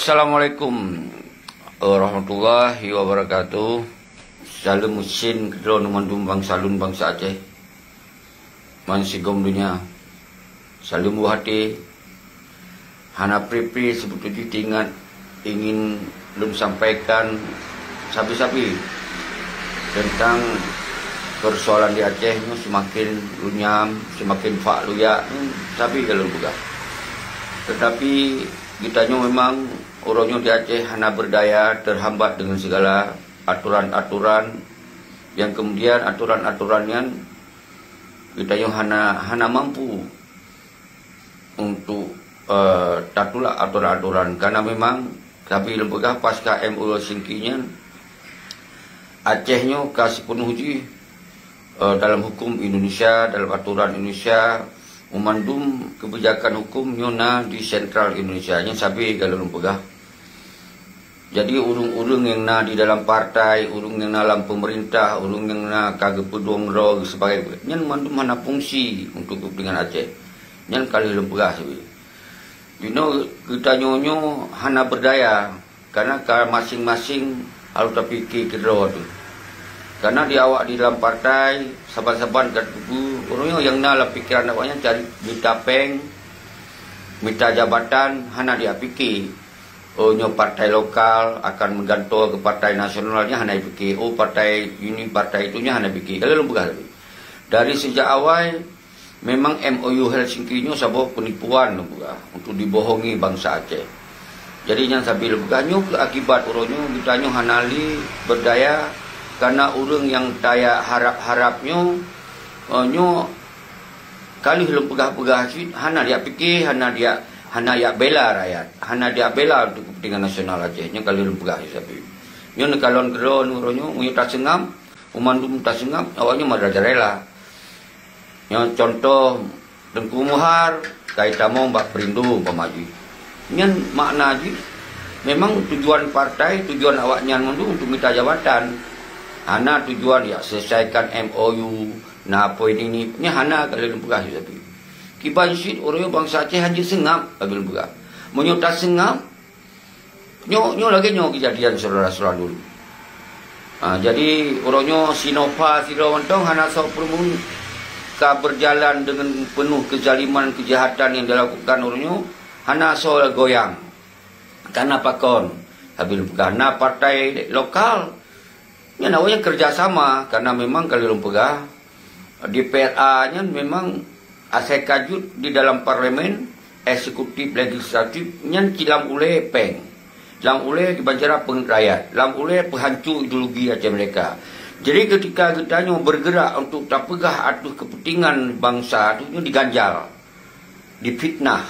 Assalamualaikum warahmatullahi wabarakatuh. Salam musin kedua numandum bangsa Lun bangsa Aceh. Mansigom dunia. Salam buhati. Hana pri sebetulnya tingat ingin Lun sampaikan sapi-sapi tentang persoalan di Aceh ni semakin runyam, semakin fak luyak sapi kalau buka. Tetapi kitanya memang orangnya di Aceh hana berdaya, terhambat dengan segala aturan-aturan yang kemudian aturan-aturannya kitanya hana mampu untuk tatulah aturan-aturan karena memang tapi lembagah pasca MOU singkinya Acehnya kasih penuh uji dalam hukum Indonesia, dalam aturan Indonesia memandum kebijakan hukum nyona di sentral Indonesia nya sabi kalau lembagah. Jadi urung-urung yang na di dalam partai, urung yang na dalam pemerintah, urung yang na kagak peduang roh sebagai nyan mandum mana fungsi untuk kepentingan Aceh. Nyan kali lembagah sabi. Kita nyonyo hana berdaya karena masing-masing harus terpikir kedua tu. Karena di awak di dalam partai saban-saban kat buku orangnya yang nak pikiran awaknya cari minta peng, minta jabatan hana dia fikir. Nyo partai lokal akan menggantung ke partai nasionalnya hana fikir. Partai ini partai itunya hana fikir. Kalau lembagah dari sejak awal memang MOU Helsinki nya sebuah penipuan lembagah untuk dibohongi bangsa Aceh. Jadi yang sampai lembagah nyo akibat orangnya kita nyo hanali berdaya karena orang yang daya harap-harapnya nyo kali lembagah-pegah hana dia fikir, hana dia bela rakyat, hana dia bela untuk kepentingan nasional Aceh nya kali lembagah sapi. Nyo nekalon geron orangnya nyo tak sengam, umandum tak sengam awaknya madraja rela. Nyo contoh Tengku Muhar kaitan mau mbak perindu pemaji. Nyan makna ji memang tujuan partai, tujuan awaknya untuk minta jabatan. Hana tujuan ya selesaikan MOU nah apa ini hana kalau lembagah tapi kiban syid orang bangsa Aceh hanya sengap kalau lembagah menyuta sengap nyo lagi nyo kejadian saudara-saudara dulu. Jadi orangnya Sinova Sirawantong hana sok permun berjalan dengan penuh kezaliman kejahatan yang dilakukan orangnya hana sok goyang karena pakon habis karena partai lokal ya namanya kerjasama karena memang kalau lembagah di PRA-nya memang asai kajut di dalam parlemen eksekutif legislatifnya cilam ule peng, lam ule dibancara pengrakyat, lam ule penghancur ideologi Aceh mereka. Jadi ketika kita bergerak untuk tak pegah atur kepentingan bangsa itu diganjal, difitnah,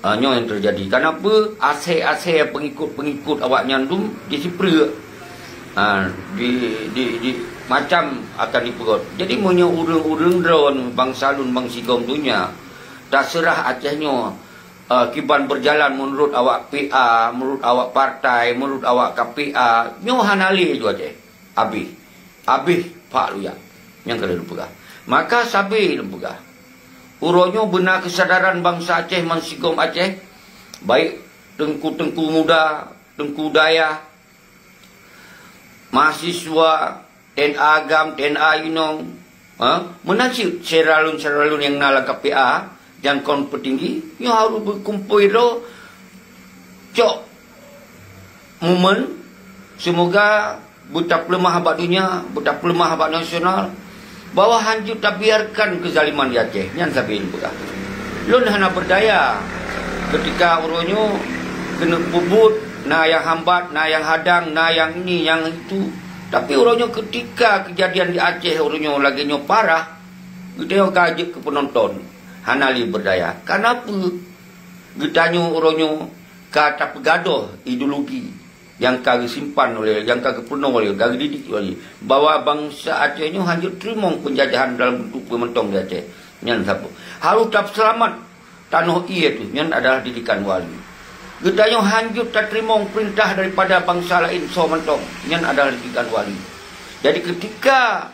yang terjadi. Kenapa asai pengikut awak nyandum disipre. Macam akan diperut. Jadi punya urung-urung drone bangsa Lun bang Sigom dunia tak serah Acehnya kiban berjalan menurut awak PA, menurut awak partai, menurut awak KPA nyo hanali tu Aceh habis pak luya yang kena lembagah. Maka sabi lembagah uronyo benar kesadaran bangsa Aceh Mansigom Aceh baik tengku muda, tengku daya, mahasiswa, TNA Agam, TNA Yunong, menasib seralun yang nala KPA dan kon petinggi, yang harus berkumpul itu, cok momen, semoga betap lemah abad dunia, betap lemah abad nasional, bahwa hancur tak biarkan kezaliman di Aceh, yang sabi lembagah. Lun hana berdaya ketika uronyo kena pubut. Nah yang hambat, nah yang hadang, nah yang ini, yang itu. Tapi orangnya ketika kejadian di Aceh orangnya lagi parah, kita kaji ke penonton, hanali berdaya. Kenapa? Kita orangnya kata pegaduh ideologi yang kagak simpan oleh, yang kagak penuh oleh, kagak didik oleh, bahwa bangsa Acehnya hanya terima penjajahan dalam bentuk pementong di Aceh. Yang satu harus tak selamat tanah itu, yang adalah didikan wali. Gedanya hancur tak terima perintah daripada bangsa lain Somantong yang adalah didikan wali. Jadi ketika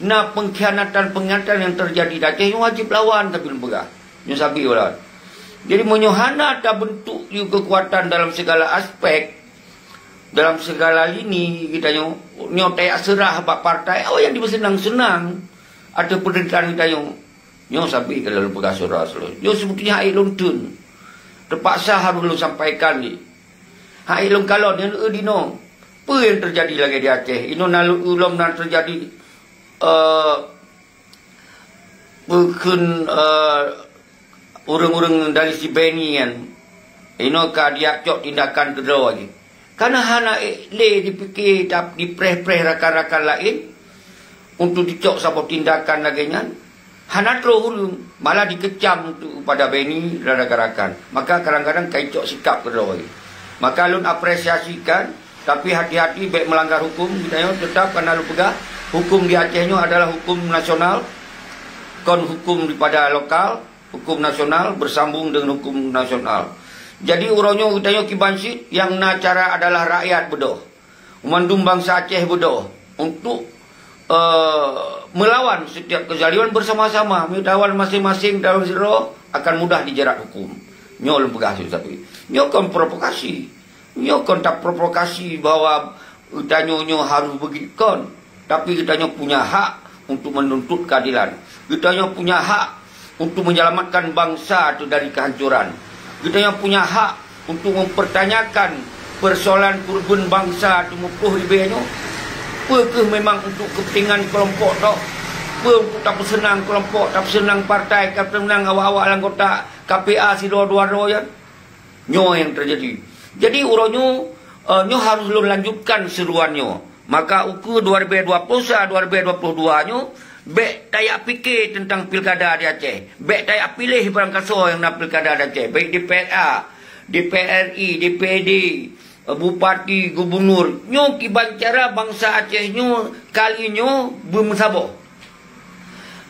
pengkhianatan yang terjadi di Aceh wajib lawan tapi lembagah. Yang sabi lawan. Jadi menyohana tak bentuk kekuatan dalam segala aspek, dalam segala lini kita nyo tak serah bak partai. Yang dibersenang-senang ada perderitaan kita nyo sabi kalau pegas surah selalu. Nyo sebetulnya hai lontun. Terpaksa harus lu sampaikan ni. Hai long kalon yang dino. Apa yang terjadi lagi di Aceh? Ino nalu ulom nan terjadi bukan orang-orang dari si Beni kan. Ino ka dia cok tindakan kedua lagi. Karena hana le dipikir dipreh-preh rakan-rakan lain untuk dicok sabo tindakan lagi kan. Hana terus malah dikecam untuk pada Beni dan rakan-rakan. Maka kadang-kadang kai cok sikap kedua lagi. Maka lun apresiasikan, tapi hati-hati baik melanggar hukum kita tetap karena lu pegang hukum di Aceh adalah hukum nasional. Kon hukum daripada lokal, hukum nasional bersambung dengan hukum nasional. Jadi uronyo kita kibansit yang cara adalah rakyat bedoh. Umandum bangsa Aceh bedoh untuk melawan setiap kezaliman bersama-sama. Melawan masing-masing dalam zero akan mudah dijerat hukum. Nyo lu pegang tapi nyo kon provokasi. Nyo kon tak provokasi bahwa kita nyo harus begitu kon. Tapi kita nyo punya hak untuk menuntut keadilan. Kita yang punya hak untuk menyelamatkan bangsa itu dari kehancuran. Kita yang punya hak untuk mempertanyakan persoalan kurban bangsa itu mukuh ibenya. Apakah memang untuk kepentingan kelompok tak? Apa untuk tak senang kelompok, tak senang partai, tak senang awak-awak anggota KPA si dua-dua ya? Nyo yang terjadi. Jadi uronyo nyo harus lanjutkan seruannya. Maka ukur 2021-2022 nyo baik tayak fikir tentang pilkada di Aceh. Baik tayak pilih barang kasar yang nak pilkada di Aceh. Baik DPRA, DPRI, DPD, Bupati, Gubernur. Nyo kibancara bangsa Aceh nyo kali nyo bermusabah.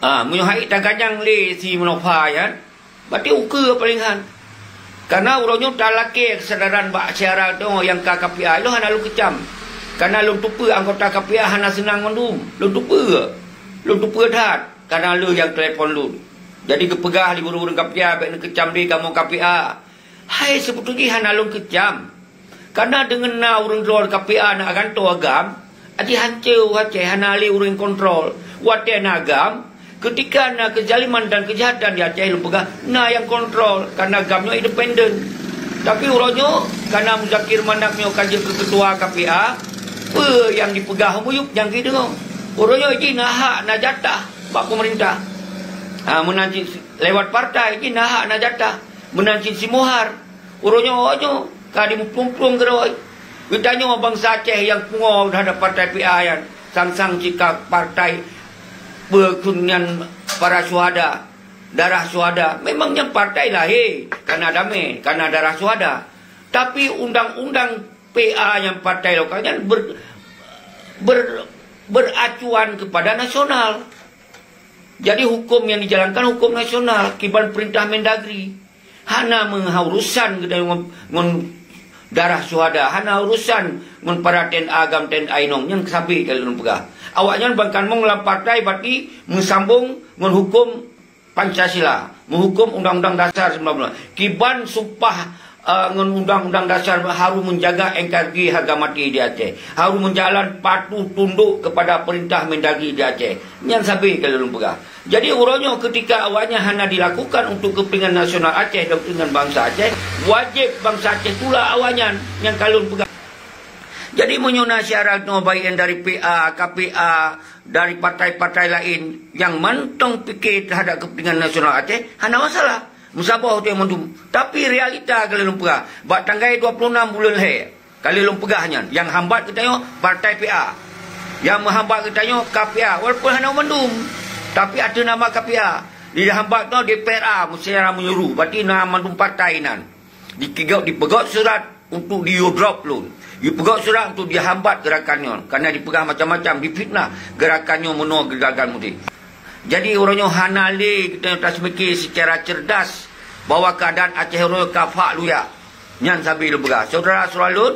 Menyo hai taganyang le si Menofa ya. Berarti ukur palingan. Karena uronyo tak laki kesadaran bak syarah tu yang KPA lo hana lu kecam. Karena lu tupa anggota KPA hana senang mandum. Lu tupa. Lu tupa dah. Karena lu yang telefon lu. Jadi kepegah di burung-burung KPA baik nak kecam di kamu KPA. Hai sebetulnya hana lu kecam. Karena dengan na urang luar KPA nak ganto agam, adi hancur Aceh hana li urang kontrol. Wate na agam. Ketika na kezaliman dan kejahatan di Aceh lu pegang, na yang kontrol karena agamnya independen. Tapi uronyo karena Muzakir Mandaknya kerja ke ketua KPA, apa yang dipegang muyuk yang gitu. Uronyo ini na hak na jatah bak pemerintah. Menanci lewat partai ini na hak na jatah. Menanci si Muhar. Uronyo kadi muplung-plung geroi. Ditanya bangsa Aceh yang pungo terhadap partai PA yang sang-sang jika partai berkunyan para syuhada, darah syuhada. Memangnya partai lahir karena damai, karena darah syuhada. Tapi undang-undang PA yang partai lokalnya beracuan kepada nasional. Jadi hukum yang dijalankan hukum nasional, kiban perintah Mendagri. Hana mengurusan dengan darah syuhada, hana urusan dengan para TNI agam TNI nong yang sabi kalau pegah. Awaknya bangkan mong partai berarti mensambung dengan hukum Pancasila, menghukum Undang-Undang Dasar 1945. Kiban sumpah dengan Undang-Undang Dasar harus menjaga NKRI harga mati di Aceh. Harus menjalan patuh tunduk kepada perintah Mendagri di Aceh. Yang sabi kalau pegah. Jadi uronyo ketika awaknya hanya dilakukan untuk kepentingan nasional Aceh dan kepentingan bangsa Aceh, wajib bangsa Aceh pula awaknya yang kalun pegang. Jadi menyuna syarat no baik dari PA, KPA, dari partai-partai lain yang mantong fikir terhadap kepentingan nasional Aceh, hana masalah. Musabah tu yang mendum. Tapi realita kalau lumpegah, bak tanggai 26 bulan leher. Kalau lumpegahnya, yang hambat kita partai PA. Yang menghambat kita KPA, walaupun hana mendum. Tapi ada nama KPA. Dia hambat tu DPRA, secara menyuruh. Berarti nama mendum partai nan. Dipegot surat untuk di-drop loan. Dipegang surat untuk dihambat gerakannya. Karena dipegang macam-macam, difitnah gerakannya menua gerakan mudik. Jadi orangnya hanali kita tak semikir secara cerdas bahawa keadaan Aceh Royo kafak luya. Nyan sabi lu begah. Saudara-saudara lun,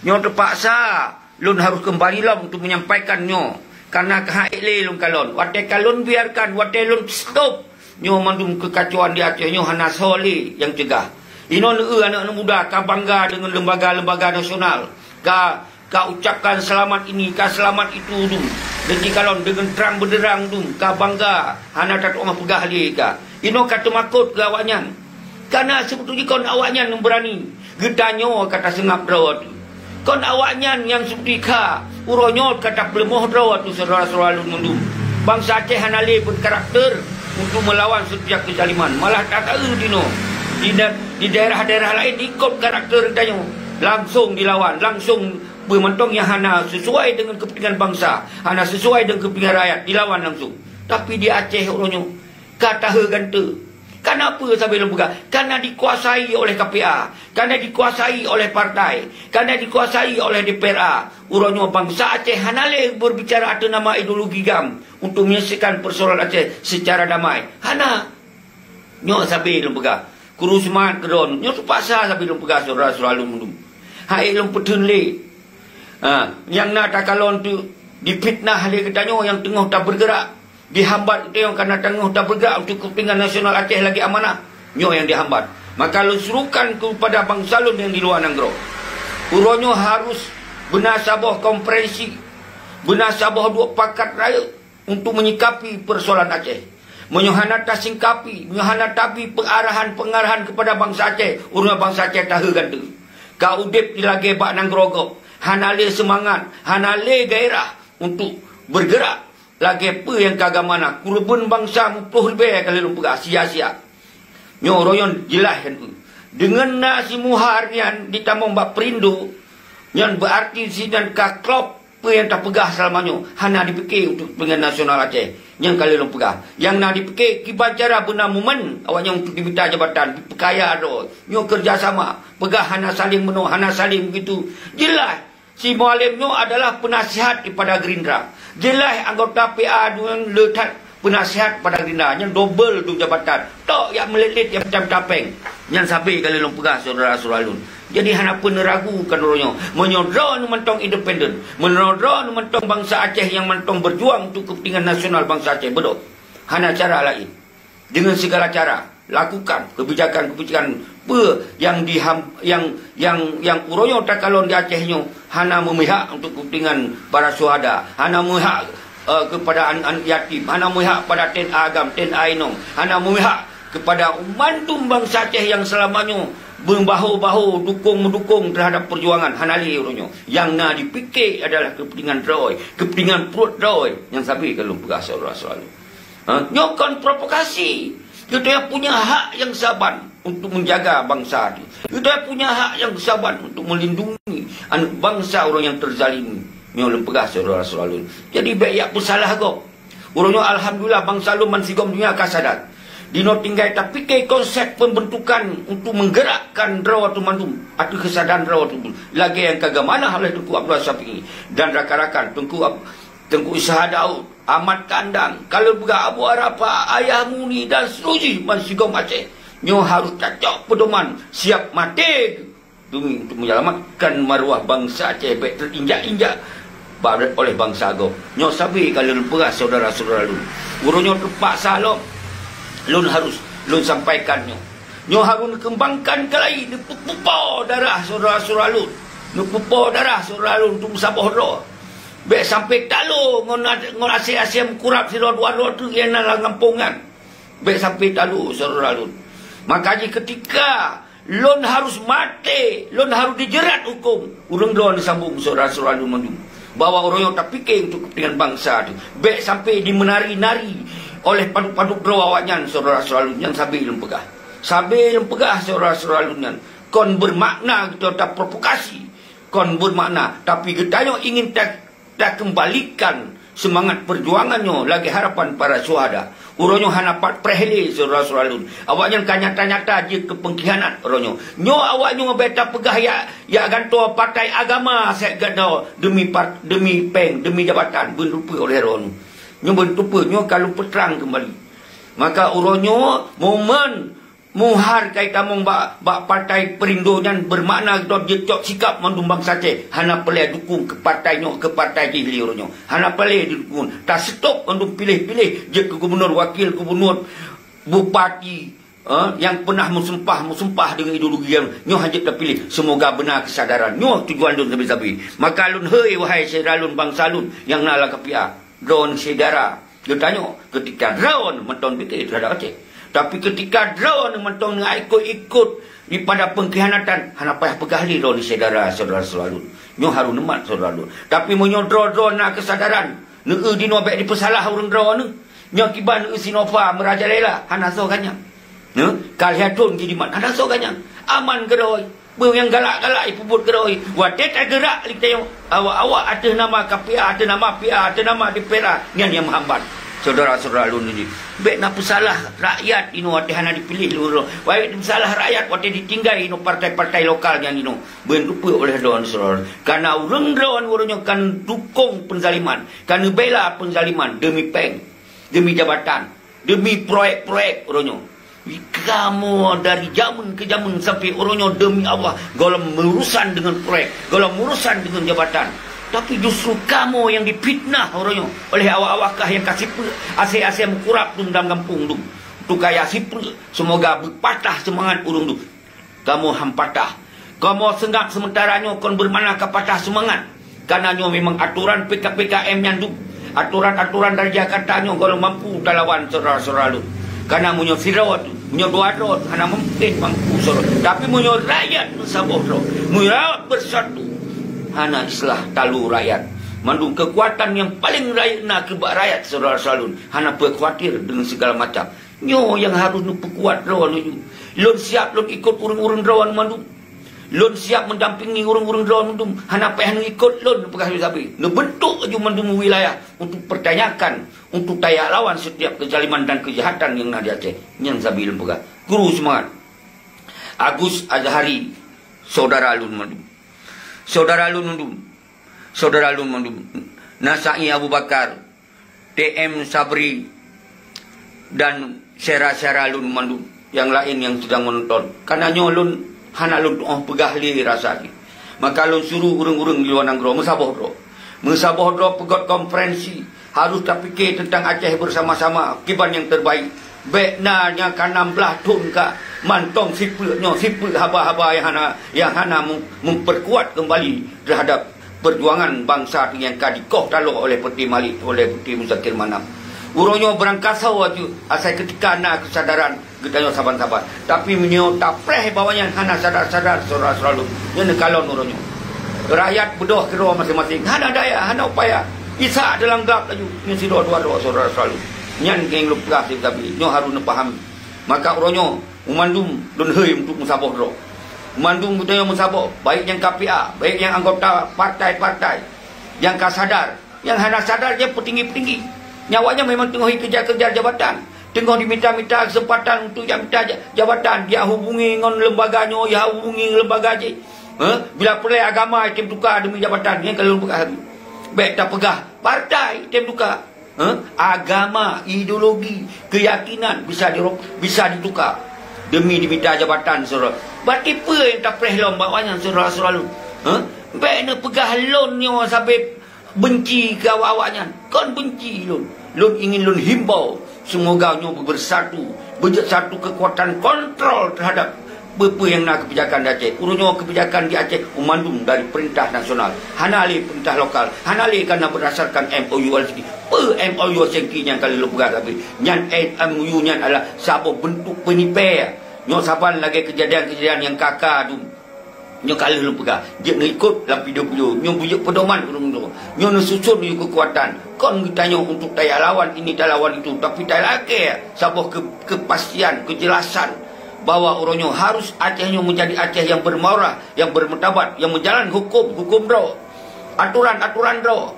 nyo terpaksa lun harus kembali lah untuk menyampaikan nyo. Karena kahak lun kalon. Wate kalon biarkan, wate lun stop. nyo mandum kekacauan di Aceh, nyo hana soleh yang cegah. Ino anak-anak muda ka bangga dengan lembaga-lembaga nasional. Ka ucapkan selamat ini, ka selamat itu dum. Dan jika dengan terang benderang dum, ka bangga hana tak omah pegah li ka. Ino kata makut ke awaknya. Karena sebetulnya kon awaknya yang berani. Getanyo kata sengap rawat. Kon awaknya yang seperti ka uronyo kata pelemoh rawat tu saudara-saudara mendum. Bangsa Aceh hanale berkarakter untuk melawan setiap kezaliman. Malah tak tahu dino. Di daerah-daerah lain ikut karakter getanyo. Langsung dilawan, langsung bermentong yang hana sesuai dengan kepentingan bangsa, hana sesuai dengan kepentingan rakyat, dilawan langsung. Tapi di Aceh uronyo kata gante. Kenapa sampai lembaga? Karena dikuasai oleh KPA, karena dikuasai oleh partai, karena dikuasai oleh DPRA. Uronyo bangsa Aceh hanale berbicara atas nama ideologi gam untuk menyelesaikan persoalan Aceh secara damai. Hana nyo sampai lembaga. Kurusman kedon nyo terpaksa sampai lembaga saudara-saudara mendum. Hai lempetun le. Yang nak takalon tu dipitnah le ketanyo yang tengah tak bergerak. Dihambat itu yang karena tengah tak bergerak untuk kepentingan nasional Aceh lagi amanah. Nyo yang dihambat. Maka lu serukan kepada bangsa lu yang di luar Nanggro. Uronyo harus bernasabah konferensi, bernasabah dua pakat raya untuk menyikapi persoalan Aceh. Menyohana singkapi, menyohana tapi pengarahan kepada bangsa Aceh. Uronyo bangsa Aceh tahagan tu. Kau udip di lagi bak Nanggro. Hanale semangat, hanale gairah untuk bergerak. Lagi apa yang kagamana kurban bangsa mupluh lebih kali lumpur sia-sia. Nyo royon jelas kan tu. Dengan nasi muhar yang ditamong bak perindu yang berarti sidan ka klop apa yang tak pegah selamanya hana dipikir untuk kepentingan nasional Aceh yang kali lumpur. Yang nak dipikir kibacara benar momen awaknya untuk diminta jabatan dipekaya do. Nyo kerjasama pegah hana saling meno hana saling begitu. Jelas si Mualim nyo adalah penasihat kepada Gerindra. Jelas anggota PA dengan letak penasihat pada Gerindra. Yang double tu jabatan. Tok yang melilit yang macam tapeng. Yang sampai kali lompegah saudara-saudara lun. Jadi hana pun ragukan orangnya. Menyodra mentong independen. Menyodra mentong bangsa Aceh yang mentong berjuang untuk kepentingan nasional bangsa Aceh. Betul. Hana cara lain. Dengan segala cara. Lakukan kebijakan-kebijakan yang uronyo takalon di Acehnya hana memihak untuk kepentingan para syuhada, hana memihak kepada anak yatim, hana memihak pada ten agam, ten ainong, hana memihak kepada umantum bangsa Aceh yang selamanya berbahu-bahu mendukung terhadap perjuangan hanali uronyo. Yang nak dipikir adalah kepentingan Roy, kepentingan perut Roy yang sampai kalau berasa selalu. Nyokon provokasi. Kita punya hak yang saban untuk menjaga bangsa ini. Kita punya hak yang saban untuk melindungi anak bangsa orang yang terzalimi. Nyo pegah saudara-saudara. Jadi baik yak bersalah kau. Orangnya alhamdulillah bangsa lu mansigom dunia kasadat. Dino tinggal tapi ke konsep pembentukan untuk menggerakkan rawat mandum atau kesadaran rawat lagi yang kagak mana oleh Tengku Abdullah Syafi'i dan rakan-rakan Tengku Ishak Daud, Ahmad Kandang, kalau buka Abu Arafah, Ayah Muni dan seluruh mansigom Aceh. Nyo harus cacok pedoman, siap mati demi untuk menyelamatkan maruah bangsa Aceh baik terinjak-injak oleh bangsa agam. Nyo sabi kalau beras saudara-saudara lu. Urunyo terpaksa lo. Lun harus lun sampaikan nyo. Nyo harus kembangkan kelai pupo darah saudara-saudara lu. Pupo darah saudara lu untuk sabah roh. Baik sampai talu ngon asyik-asyik kurap si dua-dua tu yang nak ngampungan. Baik sampai talu saudara lun. Makanya ketika lun harus mati, lun harus dijerat hukum. Urang lun disambung saudara-saudara lun mandum. Bahawa orang yang tak fikir untuk kepentingan bangsa tu. Baik sampai dimenari-nari oleh paduk-paduk draw awaknya saudara-saudara lun yang sabi lun pegah. Sabi lun pegah saudara-saudara lun yang kon bermakna kita tak provokasi. Kon bermakna tapi kita ingin tak kembalikan semangat perjuangannya lagi harapan para syuhada. Uronyo hanapat prehli saudara-saudara lun. Awaknya kan nyata-nyata je kepengkhianat uronyo. Nyo awaknya beta pegah ya ganto partai agama saya gado demi jabatan bentupa oleh ron. Nyo bentupa nyo kalau peterang kembali. Maka uronyo momen muhar kaitan mong bak partai perindo nyan bermakna kita jecok sikap mandum bangsa Aceh hana pelai dukung ke partai jihliuronyo hana pelai dukung tak stop mandum pilih-pilih je ke gubernur wakil gubernur bupati yang pernah musumpah dengan ideologi yang nyo hajat terpilih. Semoga benar kesadaran nyo tujuan lun sabi-sabi. Maka lun hei wahai sedalun bangsa lun yang nala kapia drone sedara. Dia tanya ketika drone menton kita terhadap Aceh. Tapi ketika drone menton ikut di pada pengkhianatan, hana payah pegahli drone sedara saudara selalu. Nyo haru nemat saudara lun. Tapi menyo drone nak kesadaran. Neu di no baik dipesalah urang drone. Nyo kiban Sinova merajalela hana so kanya. Kalihatun kidiman ada so kanya aman geroi beu yang galak-galak ipubut geroi wadet gerak lik tayo awak ada nama KPA, ada nama PA, ada nama DPRA yang menghambat saudara-saudara lun ini bek nak pesalah rakyat ino ate hana dipilih lu wae pesalah rakyat wate ditinggai ino partai-partai lokal yang ino bentuk oleh don saudara karena urang urangnya kan dukung penzaliman kan bela penzaliman demi peng demi jabatan demi proyek-proyek urangnya. Kamu dari zaman ke zaman sampai orangnya demi Allah golong merusan dengan proyek, golong merusan dengan jabatan. Tapi justru kamu yang dipitnah orangnya oleh awak-awakah yang kasih ase-ase mengkurap dalam kampung tu. Tu kaya sipul, semoga berpatah semangat urung tu. Kamu hampatah. Kamu senggak sementaranya kon bermana kapatah semangat. Karena memang aturan PKPKM yang tu. Aturan-aturan dari Jakarta nyo golong mampu lawan saudara-saudara lu. Karena munyo sirawat, munyo doa-doa, hana mungkin mampu sorot. Tapi munyo rakyat sabohro, munyo rakyat bersatu, hana islah talu rakyat. Mandung kekuatan yang paling rakyat nak kebak rakyat saudara salun. Hana berkhawatir dengan segala macam. Nyo yang harus nupu kuat rawan nu. Lun siap lun ikut urang-urang rawan mandung. Lun siap mendampingi urang-urang rawan mandung. Hana payah nu ikut lun pegah sabi. Nu bentuk aju mandung wilayah untuk pertanyakan, untuk tayak lawan setiap kezaliman dan kejahatan yang ada di Aceh. Yang sabi lun pegah. Guru semangat. Agus Azhari, saudara lun mandung. Saudara lun mandung. Saudara lun mandung. Nasai Abu Bakar, TM Sabri, dan Syara lun mandung. Yang lain yang sedang menonton. Karena nyolun hana lun pegah li rasa ni. Maka lun suruh urang-urang di luar negara Musabohdro pegot konferensi harus terfikir tentang Aceh bersama-sama kiban yang terbaik. Beknanya kan 16 tun ka mantong sipulnya sipul haba-haba yang hana memperkuat kembali terhadap perjuangan bangsa yang kadikoh talo oleh Peti Malik, oleh Peti Muzakir Manap. Uronyo berangkasau aju asal ketika nak kesadaran gedanya saban-saban. Tapi menyo tak preh bawanya hana sadar-sadar saudara selalu. Yang kalau uronyo. Rakyat berdoa ke doa masing-masing. Hana daya, hana upaya. Isa dalam gelap laju. Nyo si doa saudara selalu. Nyan geng lupgah tapi nyo harus paham. Maka uronyo umandum dun hei untuk musabohdro. Umandum budaya musaboh baik yang KPA, baik yang anggota partai-partai yang kasadar, yang hana sadar dia petinggi-petinggi. Nyawanya memang tengah kejar-kejar jabatan. Tengah diminta-minta kesempatan untuk jabatan. Dia hubungi dengan lembaganya. Dia hubungi lembaga je. Bila perlu agama, item tukar demi jabatan. Yang kalau buka habis. Baik tak pegah. Partai, item tukar. Agama, ideologi, keyakinan bisa ditukar. Demi diminta jabatan. Berarti apa yang tak perlu lombanya selalu. Baik nak pegah loan sampai benci ke awak-awaknya. Kan benci lun. Lun ingin lun himbau semoga nyo bersatu, bersatu kekuatan kontrol terhadap apa yang nak kebijakan di Aceh. Urunyo kebijakan di Aceh umandum dari perintah nasional, hanali perintah lokal, hanali karena berdasarkan MOU LCD. MOU sengki yang kali lu berat tapi nyan MOU nyan adalah sabo bentuk penipai. Nyo saban lagi kejadian-kejadian yang kakak tu. Nyo kali lu pegah. Dia ikut dalam video-video. Nyo bujuk pedoman urung tu. Nyo susun you kekuatan. Kon ditanya untuk tayak lawan ini tak lawan itu. Tapi tak lagi sabuh kepastian, kejelasan bahawa orangnya harus Aceh nyo menjadi Aceh yang bermarah, yang bermartabat, yang menjalan hukum draw. Aturan draw.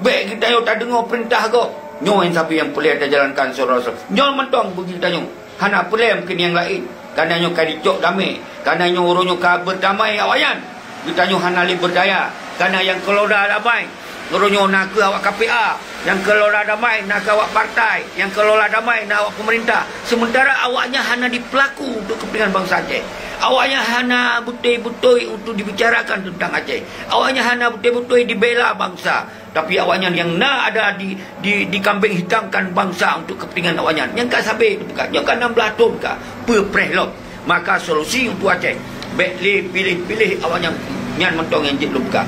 Baik kita nyo tak dengar perintah kau. Nyo yang sapi yang boleh ada jalankan saudara-saudara. Nyo mentong begitu tanya. Hana boleh mungkin yang lain. Karena nyo kadicok damai. Karena nyo orangnya berdamai awayan. Kita nyo hanali berdaya. Karena yang kelola damai. Orangnya nak ke awak KPA. Yang kelola damai nak ke awak partai. Yang kelola damai nak awak pemerintah. Sementara awaknya hana dipelaku untuk kepentingan bangsa Aceh. Awaknya hana betul-betul untuk dibicarakan tentang Aceh. Awaknya hana betul-betul dibela bangsa. Tapi awaknya yang nak ada di kambing hitamkan bangsa untuk kepentingan awaknya. Yang kan sabit bukan. Yang kan 16 tahun bukan. Perpreh lom. Maka solusi untuk Aceh. Baik pilih awaknya nyan mentong yang jik bukan.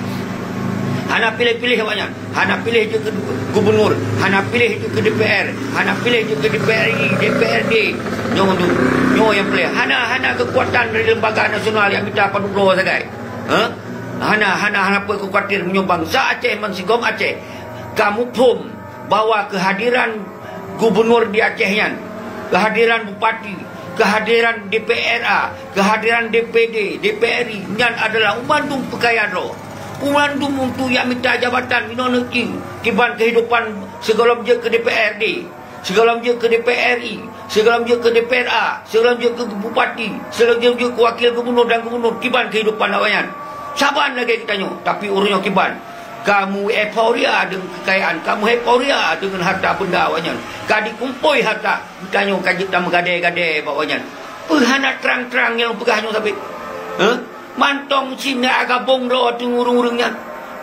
Hana pilih awaknya. Hana pilih je ke gubernur. Hana pilih je ke DPR. Hana pilih je ke DPRI, DPRD. Nyo yang pilih. Hana kekuatan dari lembaga nasional yang kita padukro sagai. Hana apa kekuatan menyumbang bangsa Aceh mensigom Aceh. Kamu pun bawa kehadiran gubernur di Aceh yan, kehadiran bupati, kehadiran DPRA, kehadiran DPD, DPRI yang adalah umandung pekayaan roh. Umandung untuk yang minta jabatan minoneki kiban kehidupan segala je ke DPRD, segala je ke DPRI, segala je ke DPRA, segala je ke bupati, segala je ke wakil gubernur dan gubernur kiban kehidupan lawayan. Saban lagi kita nyo, tapi urunyo kiban. Kamu euforia dengan kekayaan, kamu euforia dengan harta benda awanyan. Kadi kumpoi harta, kita nyo kaji kita menggadai-gadai bawanyan. Perhana terang-terang yang pegahnya sampai. Mantong sini agabong roh tu urung-urungnya.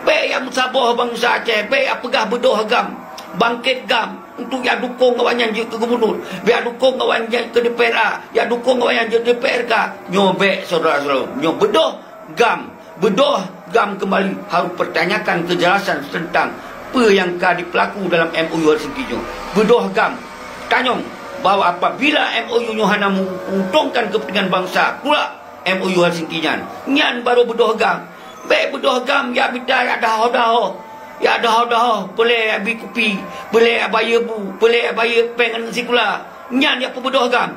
Baik yang saboh bangsa Aceh, baik yang pegah bedoh gam, bangkit gam untuk yang dukung kawannya je ke gubernur, biar dukung kawannya ke DPRA, yang dukung kawannya je ke DPRK. Nyobek saudara-saudara, nyo bedoh gam kembali harus pertanyakan kejelasan tentang apa yang kadi pelaku dalam MOU Helsinki nyo. Bedoh gam tanyong bahawa apabila MOU nyo hana menguntungkan kepentingan bangsa pula MOU Helsinki nyan baru bedoh gam. Baik bedoh gam ya bida ya dah dah boleh abi kopi, boleh bayar bu, boleh bayar peng sikula. Nyan ya bedoh gam.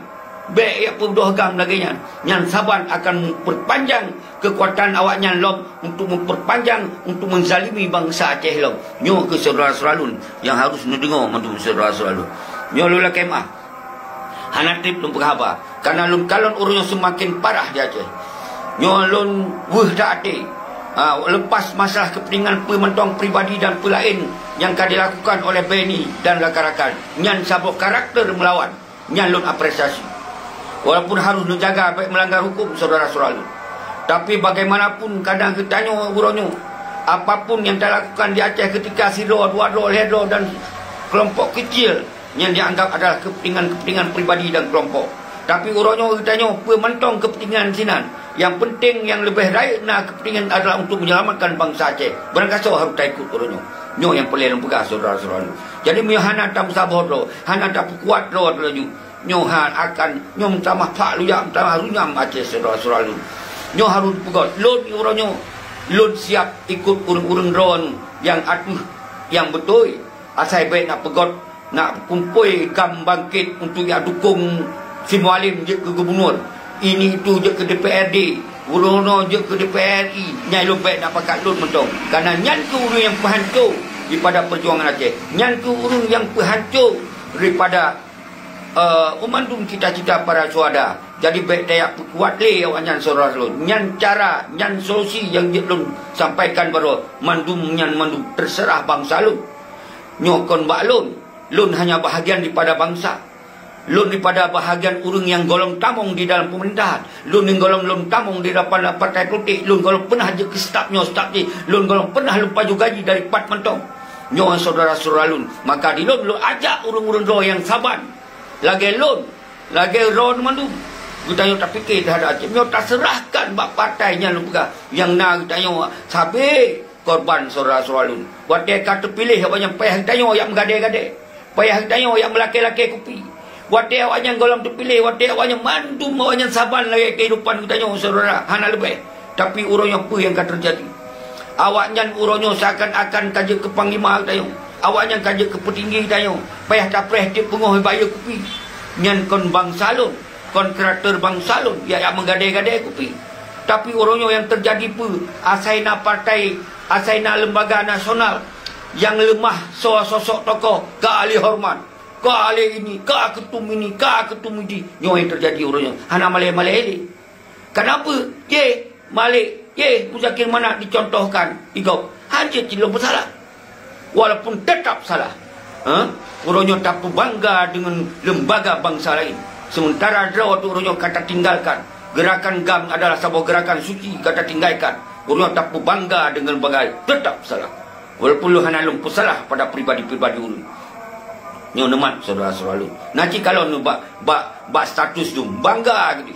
Baik ya bedoh gam lagi nyan saban akan memperpanjang kekuatan awaknya lom untuk memperpanjang untuk menzalimi bangsa Aceh lom. Nyo ke saudara-saudara yang harus mendengar mantu saudara-saudara. Nyo lula kemah. Hanatip lum berhaba. Karena lun kalon urunyo semakin parah di Aceh. Nyo lun dah ati. Lepas masalah kepentingan pementong pribadi dan pelain yang akan dilakukan oleh Beni dan rakan-rakan. Nyan sabuk karakter melawan. Nyan lun apresiasi. Walaupun harus menjaga baik melanggar hukum saudara-saudara. Tapi bagaimanapun kadang kita tanya urunyo, apapun yang dilakukan di Aceh ketika Sido, Duado, Ledo dan kelompok kecil yang dianggap adalah kepentingan pribadi dan kelompok. Tapi urunyo kita tanya pementong kepentingan sinan. Yang penting yang lebih baik kepentingan adalah untuk menyelamatkan bangsa Aceh. Berangkasa harus ikut urunyo. Nyo yang paling lembaga saudara-saudara. Jadi nyo hana tak sabot lo, hana tak kuat lo laju. Nyo akan nyo tamah pak luyam tamah runyam Aceh saudara-saudara. Nyo harus pegot lon urunyo. Lon siap ikut urung-urung ron yang atuh yang betul. Asai baik nak pegot nak kumpul kam bangkit untuk yang dukung si Mualim je ke gubernur. Ini itu je ke DPRD. Urung-urung je ke DPRI. Nyai lu baik nak pakat lun mentong. Karena nyan ke urung yang penghancur daripada perjuangan Aceh. Nyan ke urung yang penghancur daripada umandung cita-cita para suada. Jadi baik daya kuat le awak nyan saudara-saudara. Nyan cara, nyan solusi yang lun sampaikan baru mandum nyan mandum terserah bangsa lun. Nyokon bak lun. Lun hanya bahagian daripada bangsa. Lun daripada bahagian urung yang golong tamong di dalam pemerintahan. Lun yang golong tamong di dalam partai politik. Lun golong pernah je ke stafnya staf je. Lun golong pernah lupa juga gaji dari Pat Mentong. Nyo saudara-saudara lun. Maka di lun ajak urung-urung roh yang saban. Lagi lun. Lagi roh mandu. Kita yang tak fikir terhadap Aceh. Nyo tak serahkan bak partainya lun pegah. Yang nak kita yang sabit korban saudara-saudara lun. Buat dia kata pilih awaknya payah kita yang menggadai-gadai. Payah kita yang melaki-laki kopi. Buat dia awaknya golong terpilih. Buat dia awaknya mandum awaknya saban lagi kehidupan kita yang saudara. Hana lebih. Tapi urunyo apa yang akan terjadi. Awaknya urunyo seakan-akan kaja ke panglima kita yang. Awaknya kaja ke petinggi kita yang. Payah tak preh dia penguh bayar kopi. Nyan kon bangsa lun. Kontraktor bangsa lun. Yang menggadai-gadai kopi. Tapi urunyo yang terjadi pun. Asaina partai. Asaina lembaga nasional. Yang lemah sosok tokoh. Ke ahli hormat. Ka ale ini, ka ketum ini, ka ketum ini. Nyo yang terjadi urunyo. Hana malai-malai ini. Kenapa? Malik, Muzakir mana dicontohkan. Igau. Hancur tidak bersalah. Walaupun tetap salah. Urunyo tak bangga dengan lembaga bangsa lain. Sementara waktu urunyo kata tinggalkan. Gerakan GAM adalah sebuah gerakan suci, kata tinggalkan. Orang tak berbangga dengan bagai, tetap salah. Walaupun lu hana lumpuh salah pada pribadi-pribadi lu. Nyo nemat saudara-saudara lu. Nanti kalau nu bak status tu bangga gitu.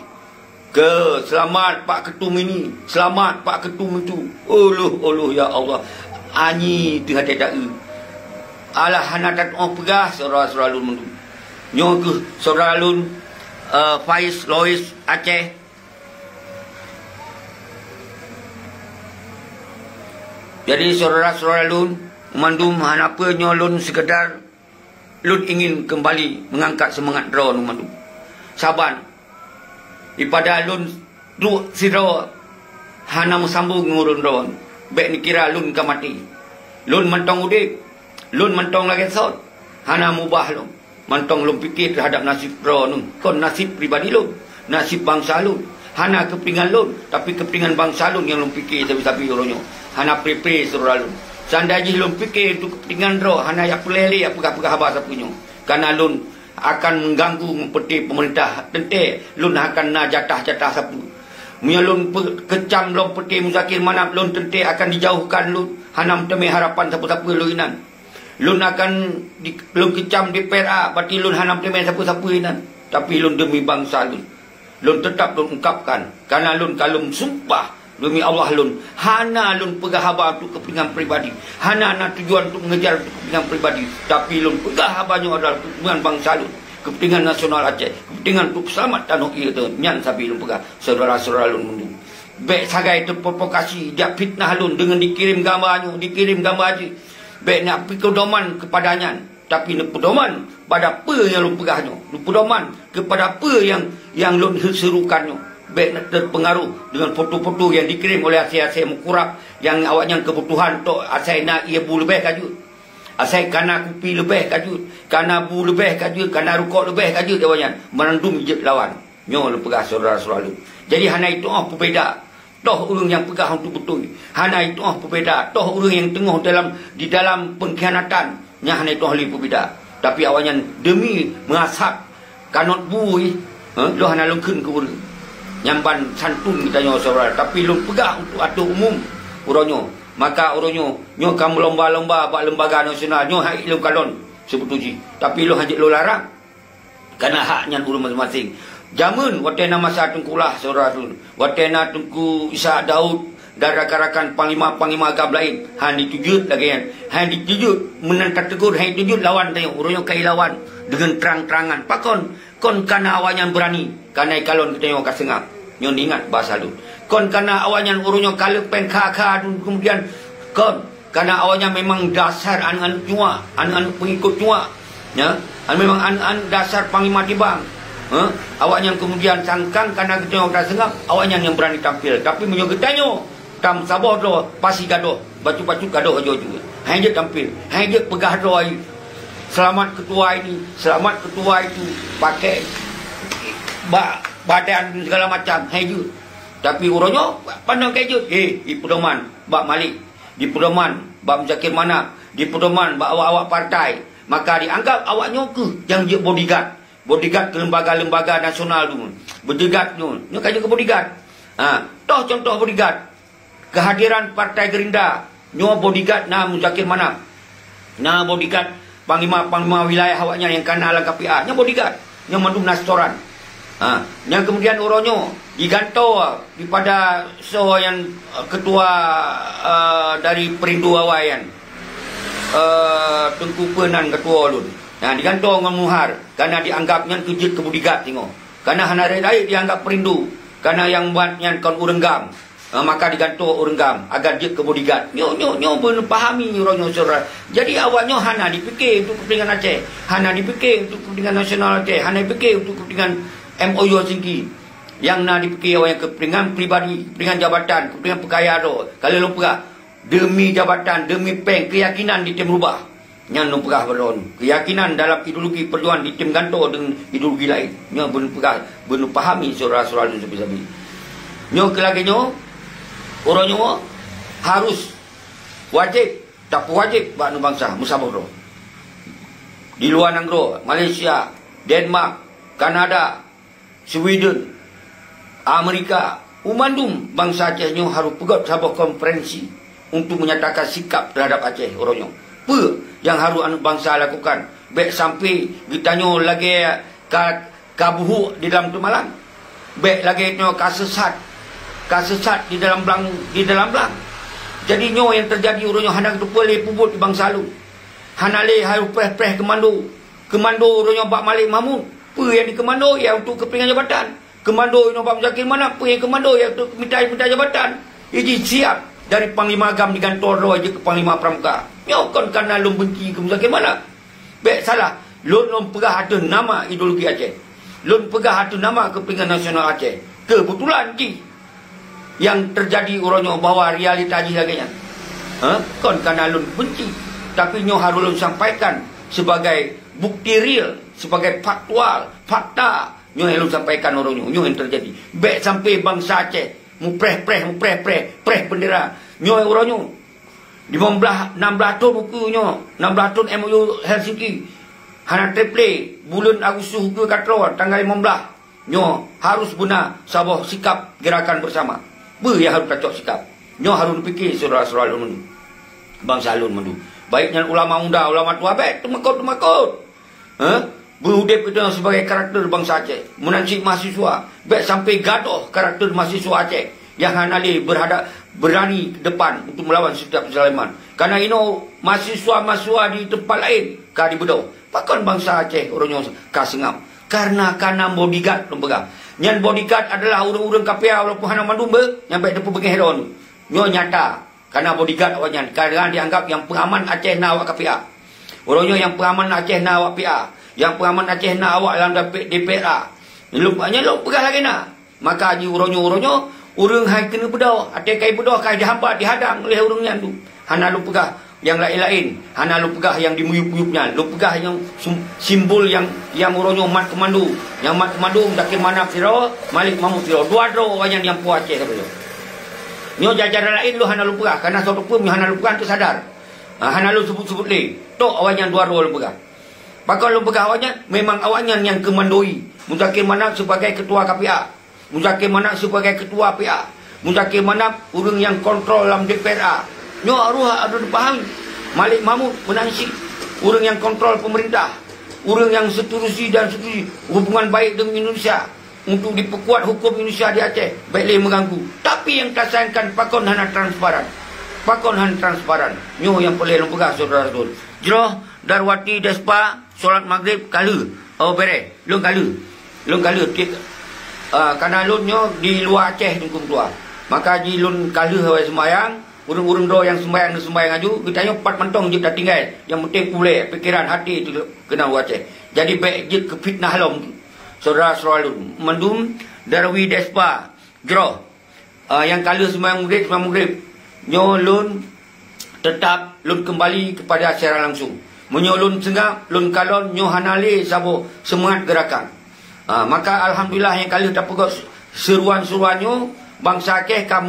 Ke selamat Pak Ketum ini, selamat Pak Ketum itu. Uluh ya Allah. Ani tu hati tak alah hana tak pegah saudara-saudara lu mendu. Nyo ke saudara lu Faiz Lois Aceh. Jadi saudara-saudara lun, mandum apa nyolun sekedar lun ingin kembali mengangkat semangat draw mandum. Saban. Daripada lun duk si draw hana musambung ngurun draw. Bek ni kira lun ka mati. Lun mentong udik, lun mentong lagi sot. Hana mubah lun. Mentong lun fikir terhadap nasib draw nun. Kon nasib pribadi lun, nasib bangsa lun. Hana kepentingan lun, tapi kepentingan bangsa lun yang lun fikir sabi-sabi orangnya. Hana pre-pre saudara lun. Sandaji lun fikir untuk kepentingan roh. Hana yang pelele apa-apa khabar sapunya. Karena lun akan mengganggu memperti pemerintah. Tentu lun akan nak jatah-jatah sapu. Punya lun kecam lun peti Muzakir Manap. Lun tentu akan dijauhkan lun. Hana temui harapan siapa-siapa lun inan. Lun akan lun kecam di PRA. Berarti lun hana temui siapa-siapa inan. Tapi lun demi bangsa lun. Lun tetap lun ungkapkan. Karena lun kalau sumpah demi Allah lun, hana lun pegah habar untuk kepentingan pribadi. Hana nak tujuan untuk mengejar kepentingan pribadi. Tapi lun pegah habarnya adalah kepentingan bangsa lun, kepentingan nasional Aceh, kepentingan untuk selamat tanah ia tu. Nyan sabi lun pegah saudara-saudara lun mundu. Bek sagai terprovokasi, dia fitnah lun dengan dikirim gambarnya, dikirim gambar aja. Bek nak pikir doman kepadanya. Tapi nak pedoman pada apa yang lun pegahnya. Nak pedoman kepada apa yang lun serukannya. Baik nak terpengaruh dengan foto-foto yang dikirim oleh Asyik Mukurab yang awaknya kebutuhan untuk Asyik nak ia bu lebih kajut. Asyik kana kopi lebih kajut, kana bu lebih kajut, kana rukuk lebih kajut awaknya merandum je lawan. Nyo lu pegah saudara-saudara lu. Jadi hana itu berbeza. Toh orang yang pegah untuk betul. Hana itu berbeza. Toh orang yang tengah di dalam pengkhianatan. Nya hana itu hali berbeza. Tapi awaknya demi mengasap kanot bui, lu hana lu kun ke urang. Nyamban santun kita nyo saudara, tapi lun pegah untuk atur umum uronyo. Maka uronyo nyo kamu lomba-lomba bak lembaga nasional nyo hak lu kalon sebetulnya. Tapi lu hajik lu larang. Karena haknya urang masing-masing. Jamun watena masa tengkulah saudara tu. Watena tengku Isa Daud dan rakan-rakan panglima agam lain. Han ditujut lagi kan. Han ditujut menentang tegur, han ditujut lawan tanya uronyo kai lawan dengan terang-terangan. Pakon kon kana awaknya berani. Karena kalon kita yang kasengap. Nyon ingat bahasa lu. Kon karena awaknya urunyo kalau pengkaka kemudian kon karena awaknya memang dasar anak-anak cua, anak-anak pengikut cua. Ya, memang anak-anak dasar panglima tibang. Awaknya kemudian sangkang karena kita yang kasengap, awaknya yang berani tampil. Tapi menyo getanyo tam saboh do pasi gadoh, batu-batu gadoh aja juga. Hanya tampil, hanya pegah doa. Selamat ketua ini, selamat ketua itu pakai badan segala macam hejut. Tapi uronyo pandang kejut. Di pedoman bak Malik, di pedoman bak Muzakir Manap, di pedoman bak awak-awak partai. Maka dianggap awaknya ke yang je bodyguard. Bodyguard ke lembaga-lembaga nasional tu. Bodyguard tu. Nyo kaji ke bodyguard. Toh contoh bodyguard. Kehadiran Partai Gerindra. Nyo bodyguard na Muzakir Manap. Na bodyguard panglima wilayah awaknya yang kena alang KPA. Nyo bodyguard. Nyo mandum nastoran. Yang kemudian uronyo digantung daripada yang ketua dari Perindu Awayan Tengku Penan ketua lun. Digantung dengan Muhar karena dianggapnya kejut kebudigat tengok. Karena hana rakyat dianggap Perindu. Karena yang buatnya kon urenggam. Maka digantung urenggam agar dia kebudigat. Nyo pun pahami uronyo saudara. Jadi awaknya hana dipikir untuk kepentingan Aceh, hana dipikir untuk kepentingan nasional Aceh, hana dipikir untuk kepentingan MOU Helsinki yang nak dipikir awak yang kepentingan pribadi, kepentingan jabatan, kepentingan pekaya tu. Kalau lupa demi jabatan, demi peng, keyakinan di tim rubah. Yang lupa belon. Keyakinan dalam ideologi perjuangan di tim gantung dengan ideologi lain. Yang belum pahami saudara-saudara itu sabi-sabi. Nyo kelagi nyo, orang nyo harus wajib, tak wajib bak bangsa musabah. Di luar negara, Malaysia, Denmark, Kanada, Sweden, Amerika, umandum bangsa Aceh nyo harus pegot sebuah konferensi untuk menyatakan sikap terhadap Aceh orangnya. Apa yang harus anak bangsa lakukan? Baik sampai ditanya lagi kabuhu di dalam tu malam. Baik lagi nyo kasesat di dalam belang. Jadi nyo yang terjadi orangnya hana tu boleh pubut di bangsa lu. Hana le harus preh komando orangnya bak Malik Mahmud. Apa yang di komando yang untuk kepentingan jabatan. Komando yang bak Muzakir mana apa yang komando yang untuk minta jabatan. Iji siap dari Panglima Agam digantor roh aja ke Panglima Pramuka. Nyo kon kana lum benci ke Muzakir mana? Baik salah. Lun pegah ada nama ideologi Aceh. Lun pegah ada nama kepentingan nasional Aceh. Kebetulan ji yang terjadi orangnya bahawa realita ji lagi nya. Kon kana lun benci. Tapi nyo harus lun sampaikan sebagai bukti real, sebagai faktual, fakta. Nyo yang lun sampaikan orangnya. Nyo yang terjadi. Baik sampai bangsa Aceh mu preh bendera. Nyo orangnya 16 tahun bukunya, 16 tahun MOU Helsinki. Hana triple bulan Agustus ke katro tanggal 15. Nyo harus guna sebuah sikap gerakan bersama. Yang harus kacau sikap. Nyo harus fikir saudara-saudara lun bangsa lun mendu. Baiknya ulama muda, ulama tua baik temakut. Berudip kita sebagai karakter bangsa Aceh. Menansi mahasiswa. Baik sampai gaduh karakter mahasiswa Aceh. Yang hana berani ke depan untuk melawan setiap kezaliman. Karena mahasiswa di tempat lain kah dibedo. Pakon bangsa Aceh orangnya kasengam. Karena bodyguard lembaga. Yang bodyguard adalah urang-urang KPA walaupun hana mandumba yang baik depu bagi heron. Nyo nyata karena bodyguard awaknya. Karena dianggap yang pengaman Aceh na awak KPA. Orangnya yang pengaman Aceh na awak PA. Yang pengaman Aceh na awak dalam DPRA. Lupanya pegah lagi na. Maka haji urang-urangnya urang hai kena bedah. Aceh kai bedah kai dihambat dihadang oleh urangnya tu. Hana lu pegah yang lain-lain. Hana lu pegah yang dimuyup-muyupnya. Lu pegah yang simbol yang urangnya mat komando. Yang mat komando Muzakir Manaf Siro, Malik Mahmud Siro. Dua dro orang yang puas Aceh kata tu. Nyo jajaran lain lu hana lu pegah. Karena suatu pun hana lu pegah tu sadar. Hana lu sebut-sebut le. Tok awaknya dua dro lu pegah. Pakon lu pegah awaknya memang awaknya yang kemandoi. Muzakir Manaf sebagai ketua KPA. Muzakir Manaf sebagai ketua PA. Muzakir Manaf urang yang kontrol dalam DPRA. Nyo harus ada dipahami. Malik Mahmud menansi urang yang kontrol pemerintah. Urang yang seterusnya hubungan baik dengan Indonesia. Untuk diperkuat hukum Indonesia di Aceh. Baiklah mengganggu. Tapi yang tak sayangkan pakon hana transparan. Nyo yang boleh lempegah saudara-saudara. Jeroh Darwati Despa solat maghrib kala. Oh bere. Lung kala. Karena lunnya di luar Aceh tungkung tua. Maka di lun kala hawai sembayang. Urung-urung do yang sembayang aju. Kita nyo 4 mentong je dah tinggal. Yang penting pulih pikiran hati tu kena luar Aceh. Jadi baik je ke fitnah lom. Saudara-saudara lun. Mendum Darwi Despa. Jeroh. Yang kala sembayang maghrib. Nyo lun tetap lun kembali kepada secara langsung. Menyo lun sengap, lun kalon, nyo hanale sabo semangat gerakan. Maka alhamdulillah yang kali tak pegot seruan-seruannya bangsa Aceh ka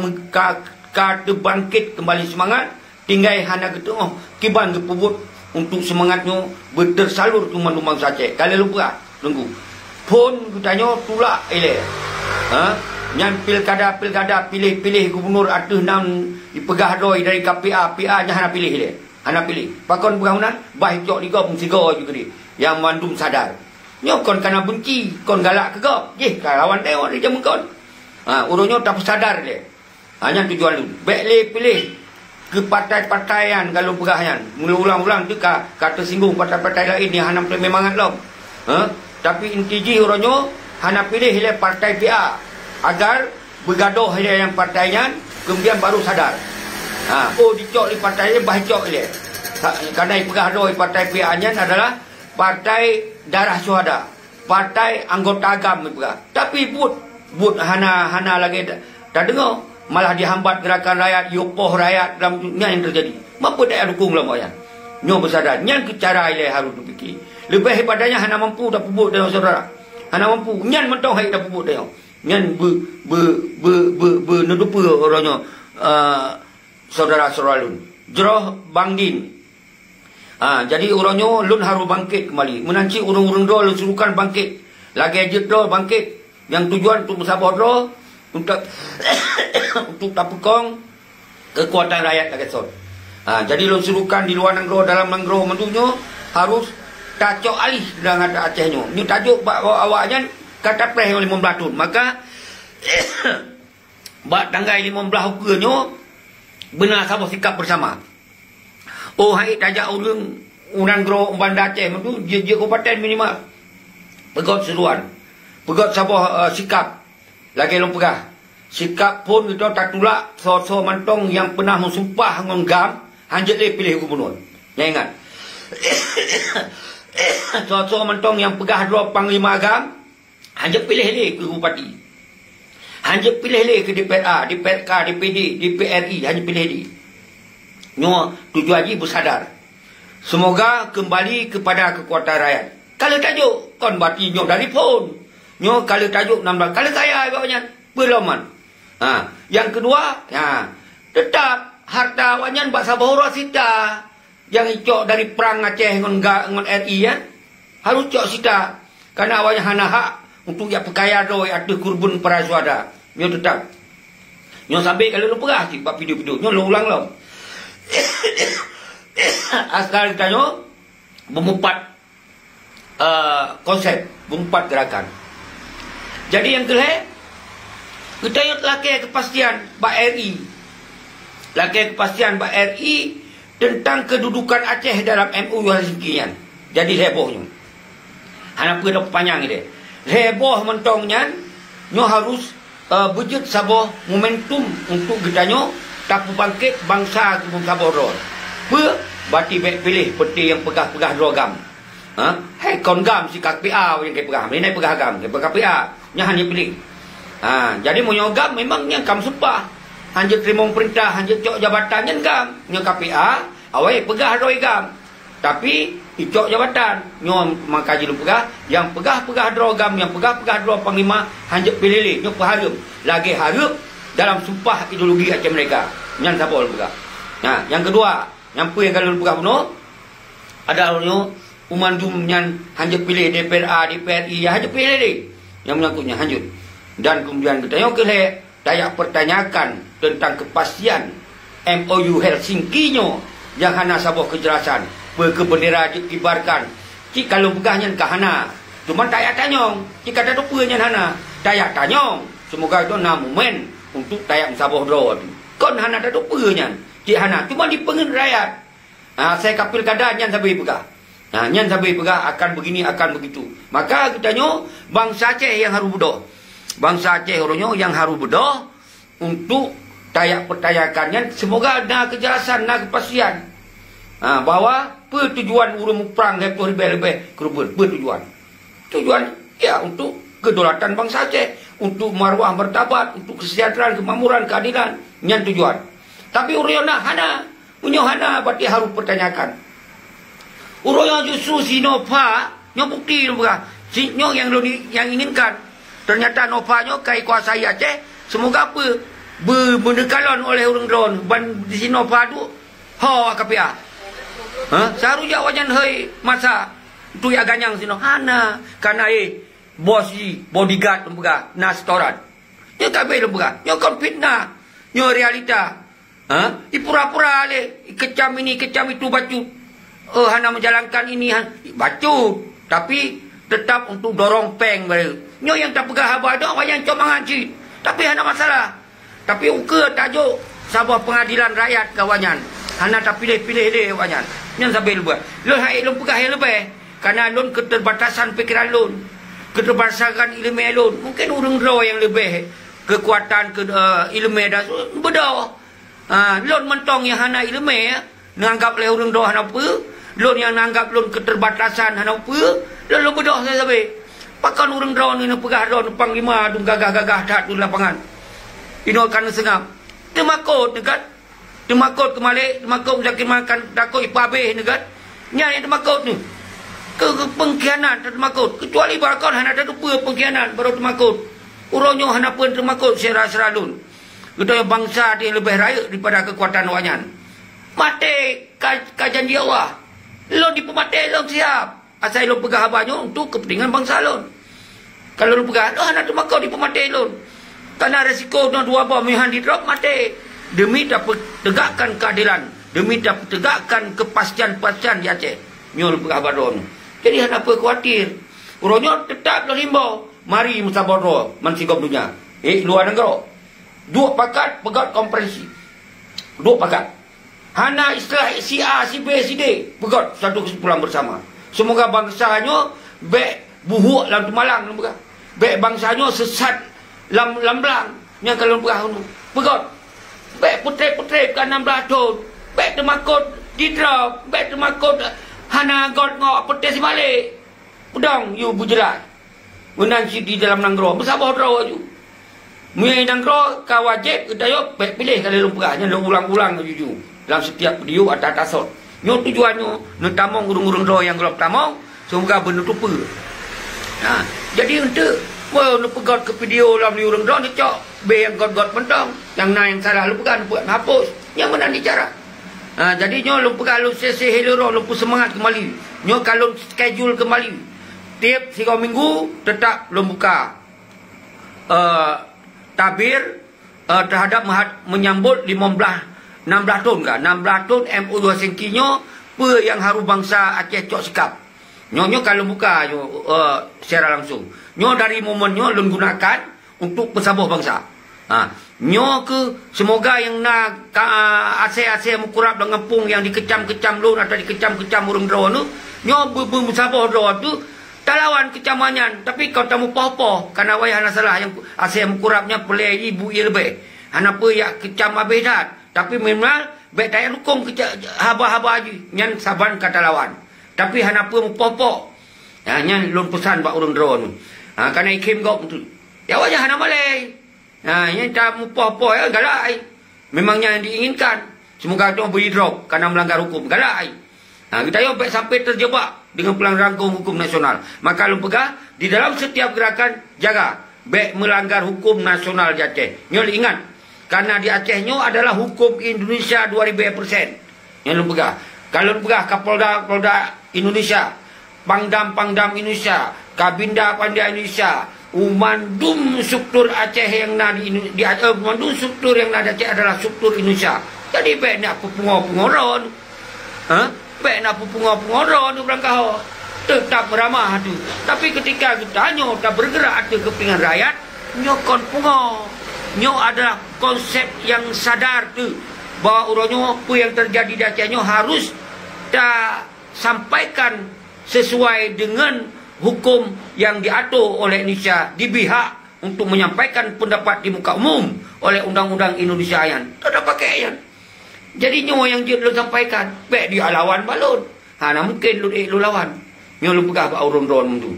bangkit kembali semangat tinggal hana ketemu kiban kepubut untuk semangatnya bertersalur ke mandu bangsa Aceh. Kalau lupa tunggu pun kutanya tulak yang pilkada pilih gubernur atuh nam dipegah doi dari KPA nya hana pilih dia. Hana pilih. Pakon bangunan baik jok di gop sigo juga dia. Yang mandum sadar. Nyo kon kana benci, kon galak ke gop. Lawan tengok dia jamu kon. Urunyo tak sadar dia. Hanya tujuan lu. Baik pilih ke partai-partaian kalau pegahnya. Mula ulang-ulang tu kata singgung partai-partai lain yang hana memang lom. Tapi intiji urunyo hana pilih le partai PA agar bergaduh le yang partainya kemudian baru sadar. Dicok di partainya bahicok le. Karena pegah doi partai PA-nya adalah partai darah syuhada. Partai anggota agam pegah. Tapi but hana lagi tak dengar. Malah dihambat gerakan rakyat, yopoh rakyat dalam dunia yang terjadi. Apa tak dukung lah moyan. Nyo bersadar. Nyan ke cara ile harus berfikir. Lebih hebatnya hana mampu dah pubuk dengan saudara. Hana mampu. Nyan mentong hai dah pubuk dengan. Nyan nedupa orangnya saudara-saudara lun. Jeroh Bangdin. Jadi orangnya lun harus bangkit kembali. Menanci urung-urung do lun suruhkan bangkit. Lagi aja do bangkit. Yang tujuan untuk bersabar do untuk untuk tapukong kekuatan rakyat Lakesot. Jadi lo suruhkan di luar Nanggro, dalam Nanggro mendunya harus tacok alih dengan Acehnya. Ni tajuk awaknya kata preh 15 tahun. Maka bak tanggal 15 hukumnya benar sama sikap bersama. Oh hai tajak ulung Nanggro Bandar Aceh mendu je kabupaten minimal. Pegot seruan. Pegot sabah sikap lagi long pegah. Sikap pun kita tak tulak so mantong yang pernah mensumpah ngam hanjat pilih gubernur. Yang ingat. So mentong yang pegah dua panglima agam hanya pilih ke bupati, hanya pilih ke DPRA, DPRK, DPD, DPRI, hanya pilih di. Nyo tujuan haji bersadar. Semoga kembali kepada kekuatan rakyat. Kalau tajuk kon bati nyo dari pun. Nyo kalau tajuk 16 kalau kaya bawanya berloman. Yang kedua, tetap harta wanyan bak sabahura sita. Yang icok dari perang Aceh dengan RI ya, harus cok sita. Karena awalnya hana hak untuk yang perkaya doi atau kurban para suada. Nyo tetap. Nyo sampai kalau lu perah sih buat video-video. Nyo lu ulang lo. Askar kita nyo memumpat konsep, memumpat gerakan. Jadi yang kelih, kita yang laki kepastian Pak RI. Laki kepastian Pak RI tentang kedudukan Aceh dalam MOU Helsinki. Jadi hebohnya. Hana perlu panjang ini. Heboh mentongnya, nyo harus berjut sabah momentum untuk kita nyo tapu bangkit bangsa kebun saboro. Bati baik pilih peti yang pegah-pegah rogam. Hai kongam si KPA yang kayak pegah. Ini pegah gam, kayak KPA. Nya hanya pilih. Jadi mau nyogam memang yang kam sumpah. Hanya terima perintah, hanya cok jabatan yang gam. Nyo KPA, awai pegah roi gam. Tapi icok jabatan. Nyo makaji lu pegah, yang pegah-pegah rogam, yang pegah-pegah ro panglima hanya pilih. Nyo peharum. Lagi harum dalam sumpah ideologi Aceh mereka. Nyan siapa lu pegah. Yang kedua, yang kalau lu pegah penuh, ada nyo umandum nyan hanya pilih DPRA, DPRI, hanya pilih deh. Yang menyangkutnya hanyut. Dan kemudian kita nyo kelih dayak pertanyakan tentang kepastian MOU Helsinki nyo yang hana sabah kejelasan berkebendera dikibarkan. Cik kalau pegahnya ke hana, cuma dayak tanyong. Cik kata tu punya hana, dayak tanyong. Semoga itu na momen untuk dayak sabah draw. Kon hana tu punya, cik hana cuma dipengen rakyat. Saya kapil kada nyan sabai pegah. Nyan sabai pegah akan begini akan begitu. Maka kita nyo bangsa Aceh yang harus bodoh. Bangsa Aceh orangnya yang harus bedah untuk tayak pertayakannya. Semoga ada kejelasan, ada kepastian. Bahwa pertujuan urung perang heboh lebih-lebih kerubun. Bertujuan. Tujuan ya untuk kedaulatan bangsa Aceh. Untuk marwah martabat, untuk kesejahteraan, kemakmuran, keadilan. Yang tujuan. Tapi urangnya hana. Punya hana berarti harus pertanyakan. Urangnya justru Sinopha, yang bukti yang inginkan. Ternyata Nopanya kai kuasai Aceh. Semoga apa? Berdekalon oleh orang drone. Ban di sini Nopah tu. KPA. Seharusnya wajan hei masa. Tu ya ganyang sini. Hana. Karena bos bodyguard lembaga. Nastoran. Nyo kabel lembaga. Nyo kon fitnah. Nyo realita. Pura-pura le. Kecam ini, kecam itu bacut. Hana menjalankan ini. Bacut. Tapi tetap untuk dorong peng baru. Nyo yang tak pegah abah tu, yang coba ngaji. Tapi hana masalah. Tapi uke tajuk sabah pengadilan rakyat kawanyan. Hana tak pilih-pilih dia kawanyan. Yang sampai lupa. Lun haik lun pegah yang lebih. Karena lun keterbatasan fikiran lun. Keterbatasan ilmu lun. Mungkin urung draw yang lebih. Kekuatan ilmu dah. Bedah. Lun mentong yang hana ilmu ya. Nanggap oleh urung draw hana apa. Lun yang nanggap lun keterbatasan hana apa. Lun bedah saya sampai. Pakan orang drone ini pegah drone panglima dung gagah-gagah dah tu lapangan. Ino akan sengap. Temakut dekat. Temakut kemalik, temakut zakir makan takut ipabeh dekat. Nya yang temakut ni. Pengkhianat temakut. Kecuali barakon hana ada dua pengkhianat baru temakut. Uronyo hana pun temakut serah-serah lun. Kita bangsa dia lebih raya daripada kekuatan wanyan. Mati kajian dia Allah. Lo di pemati lo siap. Asal lo pegah abahnya untuk kepentingan bangsa lo. Kalau lo pegah, lo hana temakau di pemati lo. Karena resiko dua bom yang di drop mati. Demi dapat tegakkan keadilan, demi dapat tegakkan kepastian-pastian di Aceh. Nyol Pegabadon. Jadi apa khawatir. Urangnya tetap himbau. Mari musabaro mensigap dunia. Luar negara. 2 pakat pegat komprehensif. 2 pakat. Hana istilah si A, si B, si D. Pegat satu kesimpulan bersama. Semoga bangsanya baik buhuk dalam Malang. Baik bangsanya sesat lam belang. Yang kalau berah itu. Pegat. Baik putri-putri kan 16 tahun. Baik termakut didrop. Baik termakut hana god ngok putih si balik. Pedang you bujelat. Menansi di dalam nanggro. Bersabar draw aju. Mui nanggro kau wajib kita yuk pilih kali lumpur nya ulang-ulang jujur dalam setiap video ada tasot. Nyo tujuannya nak tamong urung-urung draw yang gelap tamong semoga benutup. Nah, jadi untuk nak pegat ke video dalam urung draw ni cok B yang god-god mentang, yang na yang salah lupakan buat hapus. Yang mana ni cara? Jadi nyo lumpur kalau sesi helero lumpur semangat kembali. Nyo kalau schedule kembali. Tiap 3 minggu tetap buka tabir terhadap menyambut 16 tahun kan 16 tahun MOU Helsinki-nyo apa yang haru bangsa Aceh cok sikap. Nyo kalau buka secara langsung. Nyo dari momennya lun gunakan untuk pesabah bangsa. Nyo ke semoga yang nak Aceh mukurap dengan pung yang dikecam-kecam lun atau dikecam-kecam urung draw tu. Nyo bersabah draw tu tak lawan kecamannya, tapi kau tamu poh-poh karena wayah hana salah yang Aceh mukurapnya pelai ibu ia lebih. Hana apa ya kecam habis dah. Tapi memang baik daya dukung haba-haba aja nyan saban kata lawan. Tapi hana apa poh-poh. Nyan lun pesan bak urang drone. Karena ikim gok tu. Ya wajah hana malai. Nyan tak poh-poh ya galai. Memangnya yang diinginkan. Semoga tu beri drop karena melanggar hukum galai. Kita yuk sampai terjebak dengan pelanggaran hukum nasional. Maka lu pegah di dalam setiap gerakan jaga baik melanggar hukum nasional di Aceh. Nyol ingat karena di Aceh nyo adalah hukum Indonesia 2000%. Nyol lu pegah. Kalau lu pegah Kapolda Indonesia, Pangdam Indonesia, Kabinda Indonesia, Umandum struktur Aceh yang di Aceh, Umandum struktur yang ada Aceh adalah struktur Indonesia. Jadi baik nak pengoron. Baik nak pengoron tu berangkau tetap beramah tu. Tapi ketika kita nyo tak bergerak ada kepentingan rakyat, nyo kon pungo. Nyo adalah konsep yang sadar tu bahawa orangnya apa yang terjadi di Aceh nyo harus tak sampaikan sesuai dengan hukum yang diatur oleh Indonesia di pihak untuk menyampaikan pendapat di muka umum oleh Undang-Undang Indonesia yang tak ada pakaian. Jadi nyo yang dia sampaikan, baik dia lawan balon. Nah mungkin lu lawan. Nyo lu pegah bak urung drone tu.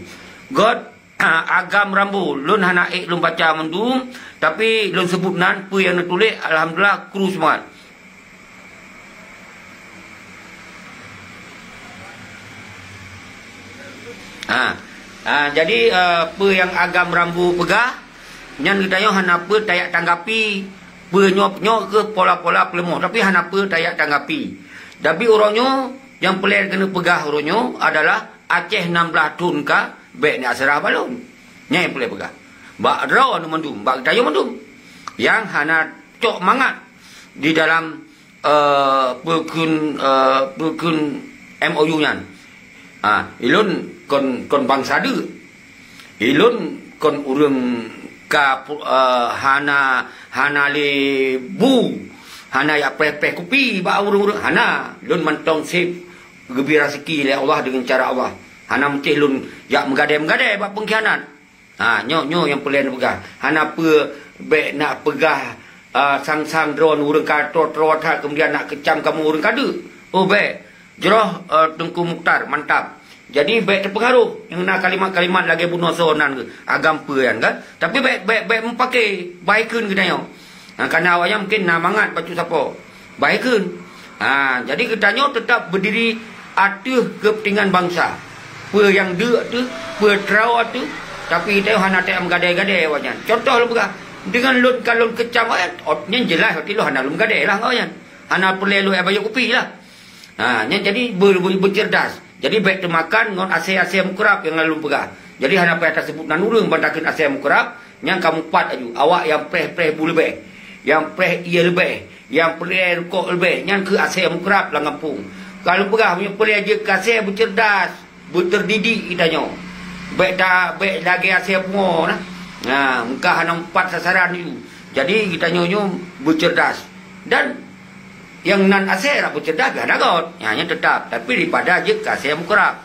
God agam rambu lun hana lu baca mendu, tapi lun sebut nan pu yang tulis alhamdulillah kru semangat. Jadi apa yang agam rambu pegah nyan kita yo hana apa tayak tanggapi penyok ke pola-pola pelemoh, tapi hana apa tayak tanggapi. Tapi orangnya yang pelir kena pegah orangnya adalah Aceh 16 tahun ka baik ni asrah balon. Nya yang pelir pegah. Bak draw anu mendum, bak tayo mendum. Yang hana cok mangat di dalam pekun MOU nyan. Ilun kon bangsa de. Ilun kon urang ka hana le bu hana ya peh kopi ba urung-urung hana lun mantong sip gembira rezeki le Allah dengan cara Allah. Hana mesti lun ya menggadai ba pengkhianat. Nyo yang pelian pegah. Hana pe be nak pegah sang-sang drone urang ka trot kemudian nak kecam kamu urang kade. Oh be jeroh Tengku Mukhtar mantap. Jadi baik terpengaruh yang nak kalimat-kalimat lagi bunuh sonan ke agam pean kan. Tapi baik mempakai baikun kita yo. Karena awaknya mungkin namangat baca siapa. Baikun. Jadi kita nyo tetap berdiri atas kepentingan bangsa. Pe yang dia tu, pe trau tu, tapi kita hana tak menggadai-gadai awaknya. Contoh lu buka dengan lun kalon kecam ayat, nya jelas hati lu hana lu menggadai lah awaknya. Hana perlu lu bayar kopi lah. Jadi bercerdas. Jadi baik termakan ngon ase-ase mukrab yang lalu pegah. Jadi hana pai atas sebut nan urang bandakin ase mukrab, yang kamu pat aju. Awak yang preh-preh bu lebih. Yang preh ia lebih. Yang preh kok lebih. Yang ke ase mukrab lah ngampung. Kalau pegah punya preh aja ke ase bercerdas, berterdidik kitanya. Baik dah baik lagi ase pungo nah. Nah, muka hana 4 sasaran itu. Jadi kitanya bercerdas. Dan yang nan ase nak bercerdas dah dagot. Hanya tetap. Tapi daripada je ase mukrab.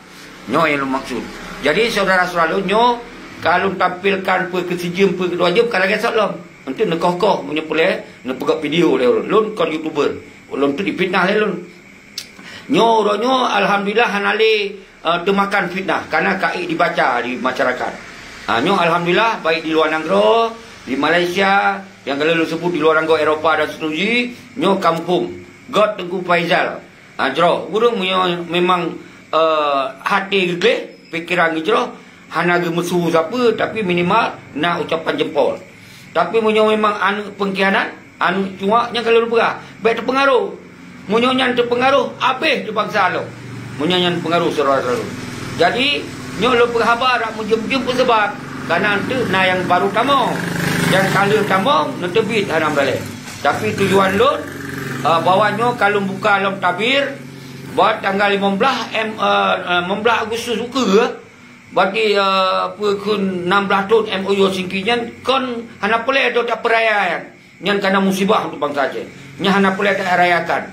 Nyo yang lu maksud. Jadi saudara-saudara nyo kalau tampilkan kesijim kedua je bukan lagi salam. Nanti nak kokoh punya boleh nak pegak video dia lun kon YouTuber. Lun tu dipitnah le lun. Nyo alhamdulillah hanale temakan fitnah karena kai dibaca di masyarakat. Nyo alhamdulillah baik di luar negara, di Malaysia, yang kalau lu sebut di luar negara Eropah dan seterusnya, nyo kampung God Tengku Faizal. Jero, urang memang hati gede, pikiran jero, hana ge musuh siapa tapi minimal nak ucapan jempol. Tapi munyo memang anu pengkhianat, anu cuaknya kalau lu perah, baik terpengaruh. Munyo nyan terpengaruh, habis di bangsa lo. Munyo nyan pengaruh saudara-saudara. Jadi nyo lu perah habar nak menjem-jem pun sebab karena tu na yang baru tamu. Dan kalau tamu nak terbit hanam balik. Tapi tujuan lu bawahnya kalau buka alam tabir buat tanggal 15 Agustus buka bagi pukul 16 tahun MOU singkinya kon hana boleh ada tak perayaan nyan karena musibah untuk bangsa Aceh nyan hana boleh tak rayakan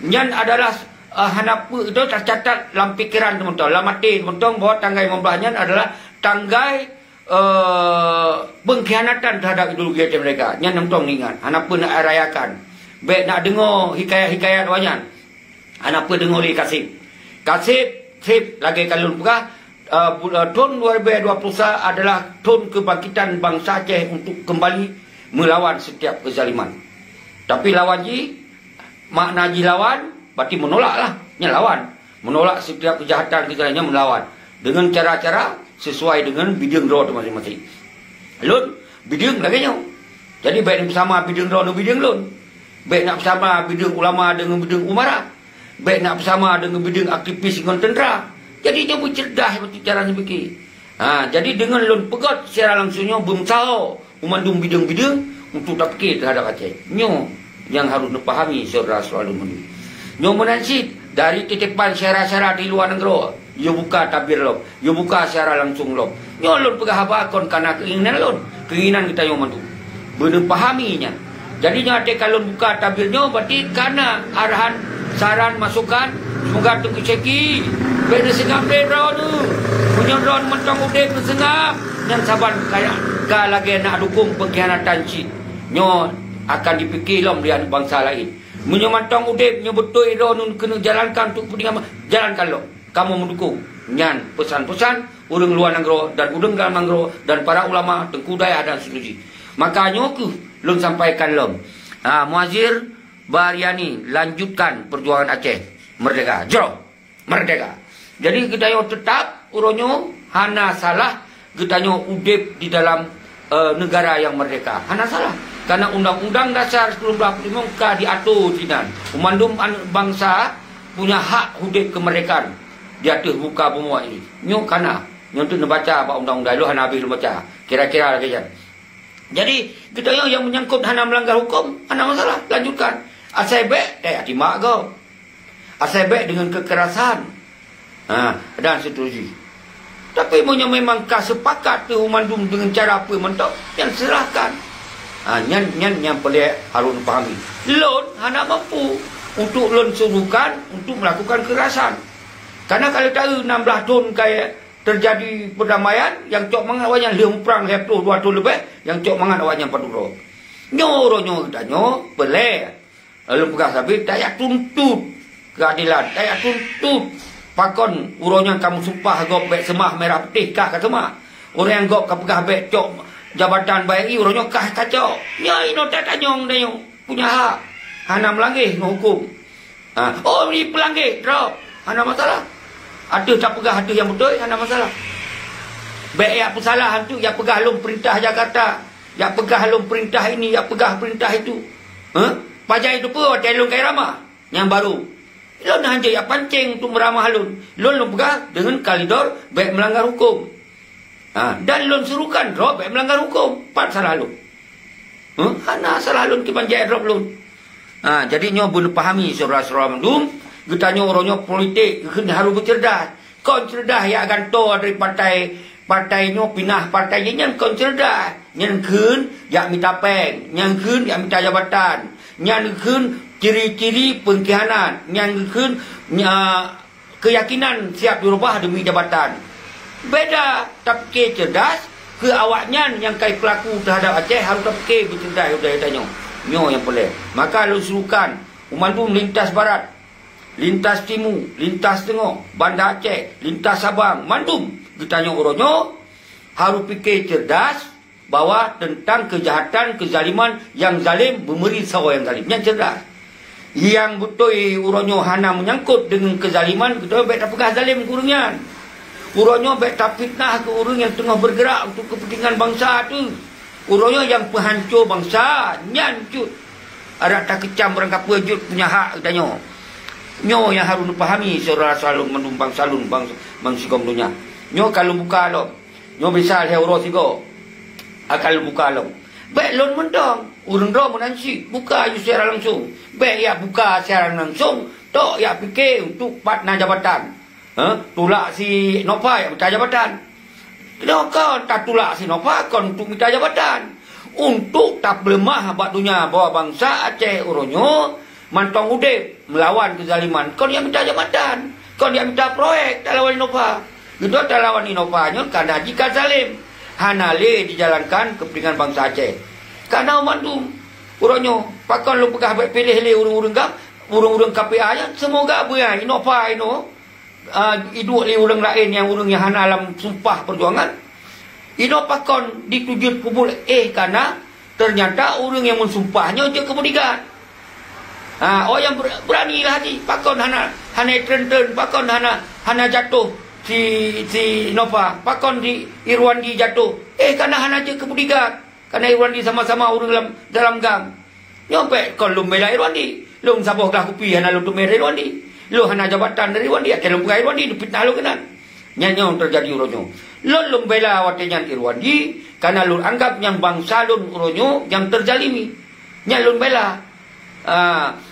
nyan adalah hana itu tercatat dalam pikiran teman-teman dalam hati teman-teman bahwa tanggal 15 nyan adalah tanggal pengkhianatan terhadap ideologi Aceh mereka nyan teman-teman ingat hana pun nak rayakan. Baik nak dengar hikayat-hikayat banyak. Anak apa dengar oleh Kasib. Kasib lagi kalau pegah tahun 2021 adalah tahun kebangkitan bangsa Aceh untuk kembali melawan setiap kezaliman. Tapi lawan ji makna ji lawan berarti menolak lah. Lawan. Menolak setiap kejahatan kezalimannya melawan. Dengan cara-cara sesuai dengan bidang roh masing-masing. Lun bidang lagi nyo. Jadi baik bersama bidang roh dan bidang lun. Baik nak bersama bidang ulama dengan bidang umara. Baik nak bersama dengan bidang aktivis dengan tentera. Jadi dia bercerdas seperti cara berfikir. Jadi dengan lun pegot secara langsungnya berusaha memandung bidang-bidang untuk tak fikir terhadap Aceh. Nyo yang harus dipahami saudara selalu mendu. Nyo menansit dari titipan syarah-syarah di luar negara. Yo buka tabir lom. Yo buka secara langsung lom. Nyo lun pegah habakon karena keinginan lun. Keinginan kita yang mendu. Benar pahaminya. Jadi nanti kalau buka tabirnya berarti karena arahan, saran, masukan semoga tunggu ceki. Beda sengap dera tu. Punya drone mentang udek sengap dan saban kayak ga lagi nak dukung pengkhianatan cik. Nyo akan dipikir lom dia bangsa lain. Punya mentang udek nyo betul drone kena jalankan untuk kepentingan jalankan lom. Kamu mendukung. Nyan pesan-pesan urang luar negara dan urang dalam negara dan para ulama Tengku Dayah dan seterusnya. Makanya aku lun sampaikan lom. Muazir Baryani lanjutkan perjuangan Aceh merdeka. Jero merdeka. Jadi kita yo tetap uronyo hana salah kita yo udip di dalam negara yang merdeka. Hana salah. Karena Undang-Undang Dasar 1945 ka diatur sinan. Memandum bangsa punya hak udip kemerdekaan di atas muka bumi ini. Nyo kana nyo tu baca apa undang-undang lu hana habis lu baca. Kira-kira lagi kan. Jadi kita yang menyangkut hana melanggar hukum, hana masalah, lanjutkan. Asebek, timak kau. Asebek dengan kekerasan. Dan seterusnya. Tapi memang sepakat tu mandum dengan cara apa mentok, yang serahkan. Yang boleh harus pahami. Lon hana mampu untuk lon suruhkan untuk melakukan kekerasan. Karena kalau tahu 16 tahun kayak terjadi perdamaian yang cok mangat awaknya 5 perang 2 tahun lebih yang cok mangat awaknya 4 tahun. Nyo kita nyo boleh. Lalu pegah sabit tak payah tuntut keadilan, tak payah tuntut pakon uronya kamu sumpah gop bek semah merah putih kah kata semah. Orang yang gop pegah bek cok jabatan baik uronya kah kacau. Nya ino tak tanyong dayo punya hak. Hana melanggar hukum. Oh ni pelanggar drop. Hana masalah. Ada tak pegah ada yang betul, ada masalah. Baik yang salah tu, yang pegah lom perintah Jakarta, yang pegah lom perintah ini, yang pegah perintah itu. Pajak itu pun telung kaya ramah yang baru. Lon hanya ya pancing untuk meramah lon. Lon pegah dengan kalidor baik melanggar hukum. Dan lon serukan drop baik melanggar hukum. Pat salah lon. Hana salah lon kibanjai drop lon. Jadi nyo boleh pahami surah-surah mendum. Getanya orangnya politik harus bercerdas. Kau cerdas ya ganto dari partai nyo pinah partai yang kau cerdas. Yang kun ya minta peng, yang kun ya minta jabatan, yang kun ciri-ciri pengkhianat, yang kun keyakinan siap dirubah demi jabatan. Beda tapi cerdas ke awaknya yang kai pelaku terhadap Aceh harus tapi bercerdas udah tanya. Nyo yang boleh. Maka lu suruhkan Umandum lintas barat, lintas timur, lintas tengah, Banda Aceh, lintas Sabang, Mandum. Ditanya orangnya harus fikir cerdas bahwa tentang kejahatan, kezaliman yang zalim memberi sawa yang zalim. Yang cerdas. Yang betul orangnya hana menyangkut dengan kezaliman, kita baik tak pegah zalim kurangnya. Orangnya baik tak fitnah ke orang yang tengah bergerak untuk kepentingan bangsa tu. Orangnya yang penghancur bangsa, nyancut. Ada tak kecam berangkat pejut punya hak katanya. Nyo yang harus dipahami saudara salun menumpang salun bangsa dunia. Nyo kalau buka lo, nyo bisa hero sigo. Akal buka lo. Baik lon mentang, urang ro menansi, buka you secara langsung. Baik ya buka secara langsung, tok ya fikir untuk partner jabatan. Tolak si Nova yang minta jabatan. Kan tak tolak si Nova kan untuk minta jabatan. Untuk tak lemah batunya bahawa bangsa Aceh uronyo mantong udip melawan kezaliman. Kau yang minta jabatan, kau yang minta proyek tak lawan Nova. Itu tak lawan Nova nyo karena jika zalim hanale dijalankan kepentingan bangsa Aceh. Karena mandu uronyo pakon lu pegah baik pilih le urung-urung KPA nya semoga buaya Nova ino iduk le urang lain yang urang yang hana alam sumpah perjuangan. Ino pakon ditujut kubul karena ternyata orang yang mensumpahnya je kemudian. Oh yang berani lah hati pakon hana tren pakon hana jatuh si Nova pakon di Irwandi jatuh karena hana je kemudian karena Irwandi sama-sama orang dalam gang nyampe kon lum bela Irwandi lum saboh dah kupi hana lum tumere Irwandi lu hana jabatan dari Irwandi akan lum pegai Irwandi dipitnah lu kenan nyanyong terjadi uronyo lum bela watenyan Irwandi karena lun anggap yang bangsa lun uronyo yang terzalimi nyalun bela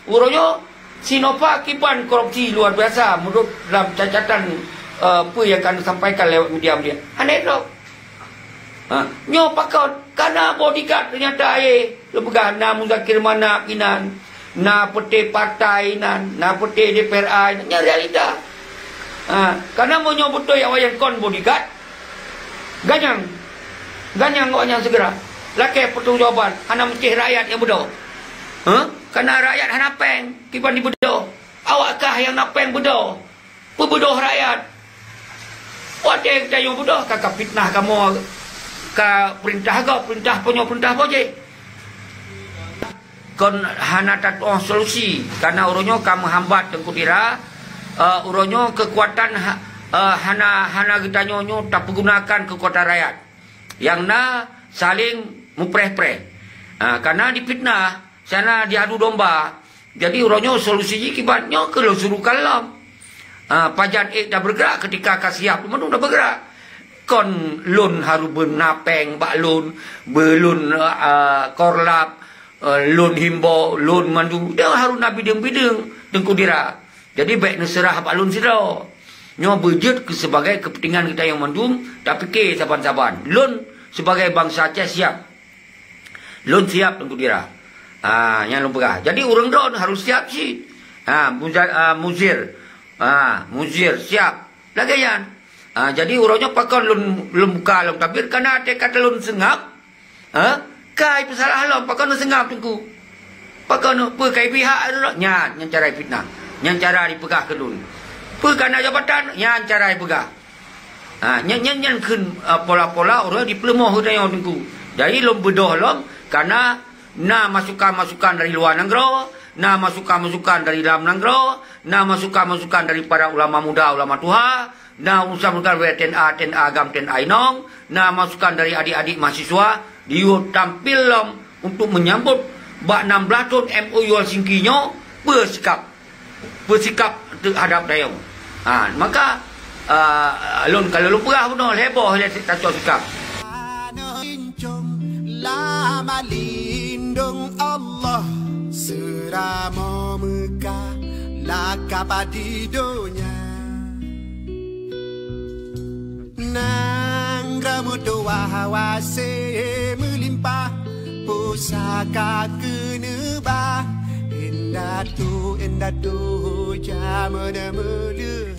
uronyo Sinova kipan korupsi luar biasa menurut dalam catatan apa yang akan disampaikan lewat media-media aneh tu nyo pakon karena bodyguard ternyata lepegah na muzakir mana kinan na pete partai nan na pete DPRA nya realita karena mau nyobut tu yang kon bodyguard ganyang awaknya segera laki pertanggungjawaban hana mencih rakyat yang bodoh karena rakyat hana peng kipan di bodoh awakkah yang napeng bodoh pebodoh rakyat wate kita yang bodoh kakak fitnah kamu ka perintah apa je kon hana tatu solusi karena uronyo kamu hambat tengkudira uronyo kekuatan hana kita nyonyo tak pergunakan kekuatan rakyat yang na saling mempreh-preh karena dipitnah sana diadu domba jadi uronyo solusinya kibatnya kalau suruh kalam pajan dah bergerak ketika kasiap mana dah bergerak kon lun harus bernapeng bak lun belun korlap lun himbo lun mandu dia harus nabi bideng tengkudira jadi baik neserah bak lun sidau nyo berjut sebagai kepentingan kita yang mandum tak fikir saban-saban lun sebagai bangsa Aceh siap lun siap tengkudira yang lun pegah jadi urang don harus siap sih muzir siap lagi yan jadi urangnya pakon lun buka lun tabir karena ada kata lun sengap kai pesalah lun pakon lun sengap tunggu pakon apa kai pihak nya yang cara fitnah yang cara dipegah ke lun kerana jabatan yang cara pegah yang kun pola-pola orang dipelemoh kita yang tunggu jadi lom bedoh lom karena na masukan-masukan dari luar negara na masukan-masukan dari dalam negara na masukan-masukan dari para ulama muda ulama tua na usaha-usaha dari TNA agam TNA inong na masukan dari adik-adik mahasiswa diu tampil lom untuk menyambut bak 16 tahun MOU Helsinki-nya bersikap terhadap dayung. Maka kalau lu perah pun heboh dia tak tahu sikap. Lama lindung Allah serama Mekah lakap di dunia. Nang rambut doa hawase melimpah pusaka kenebah. Indah tu jamana meluh.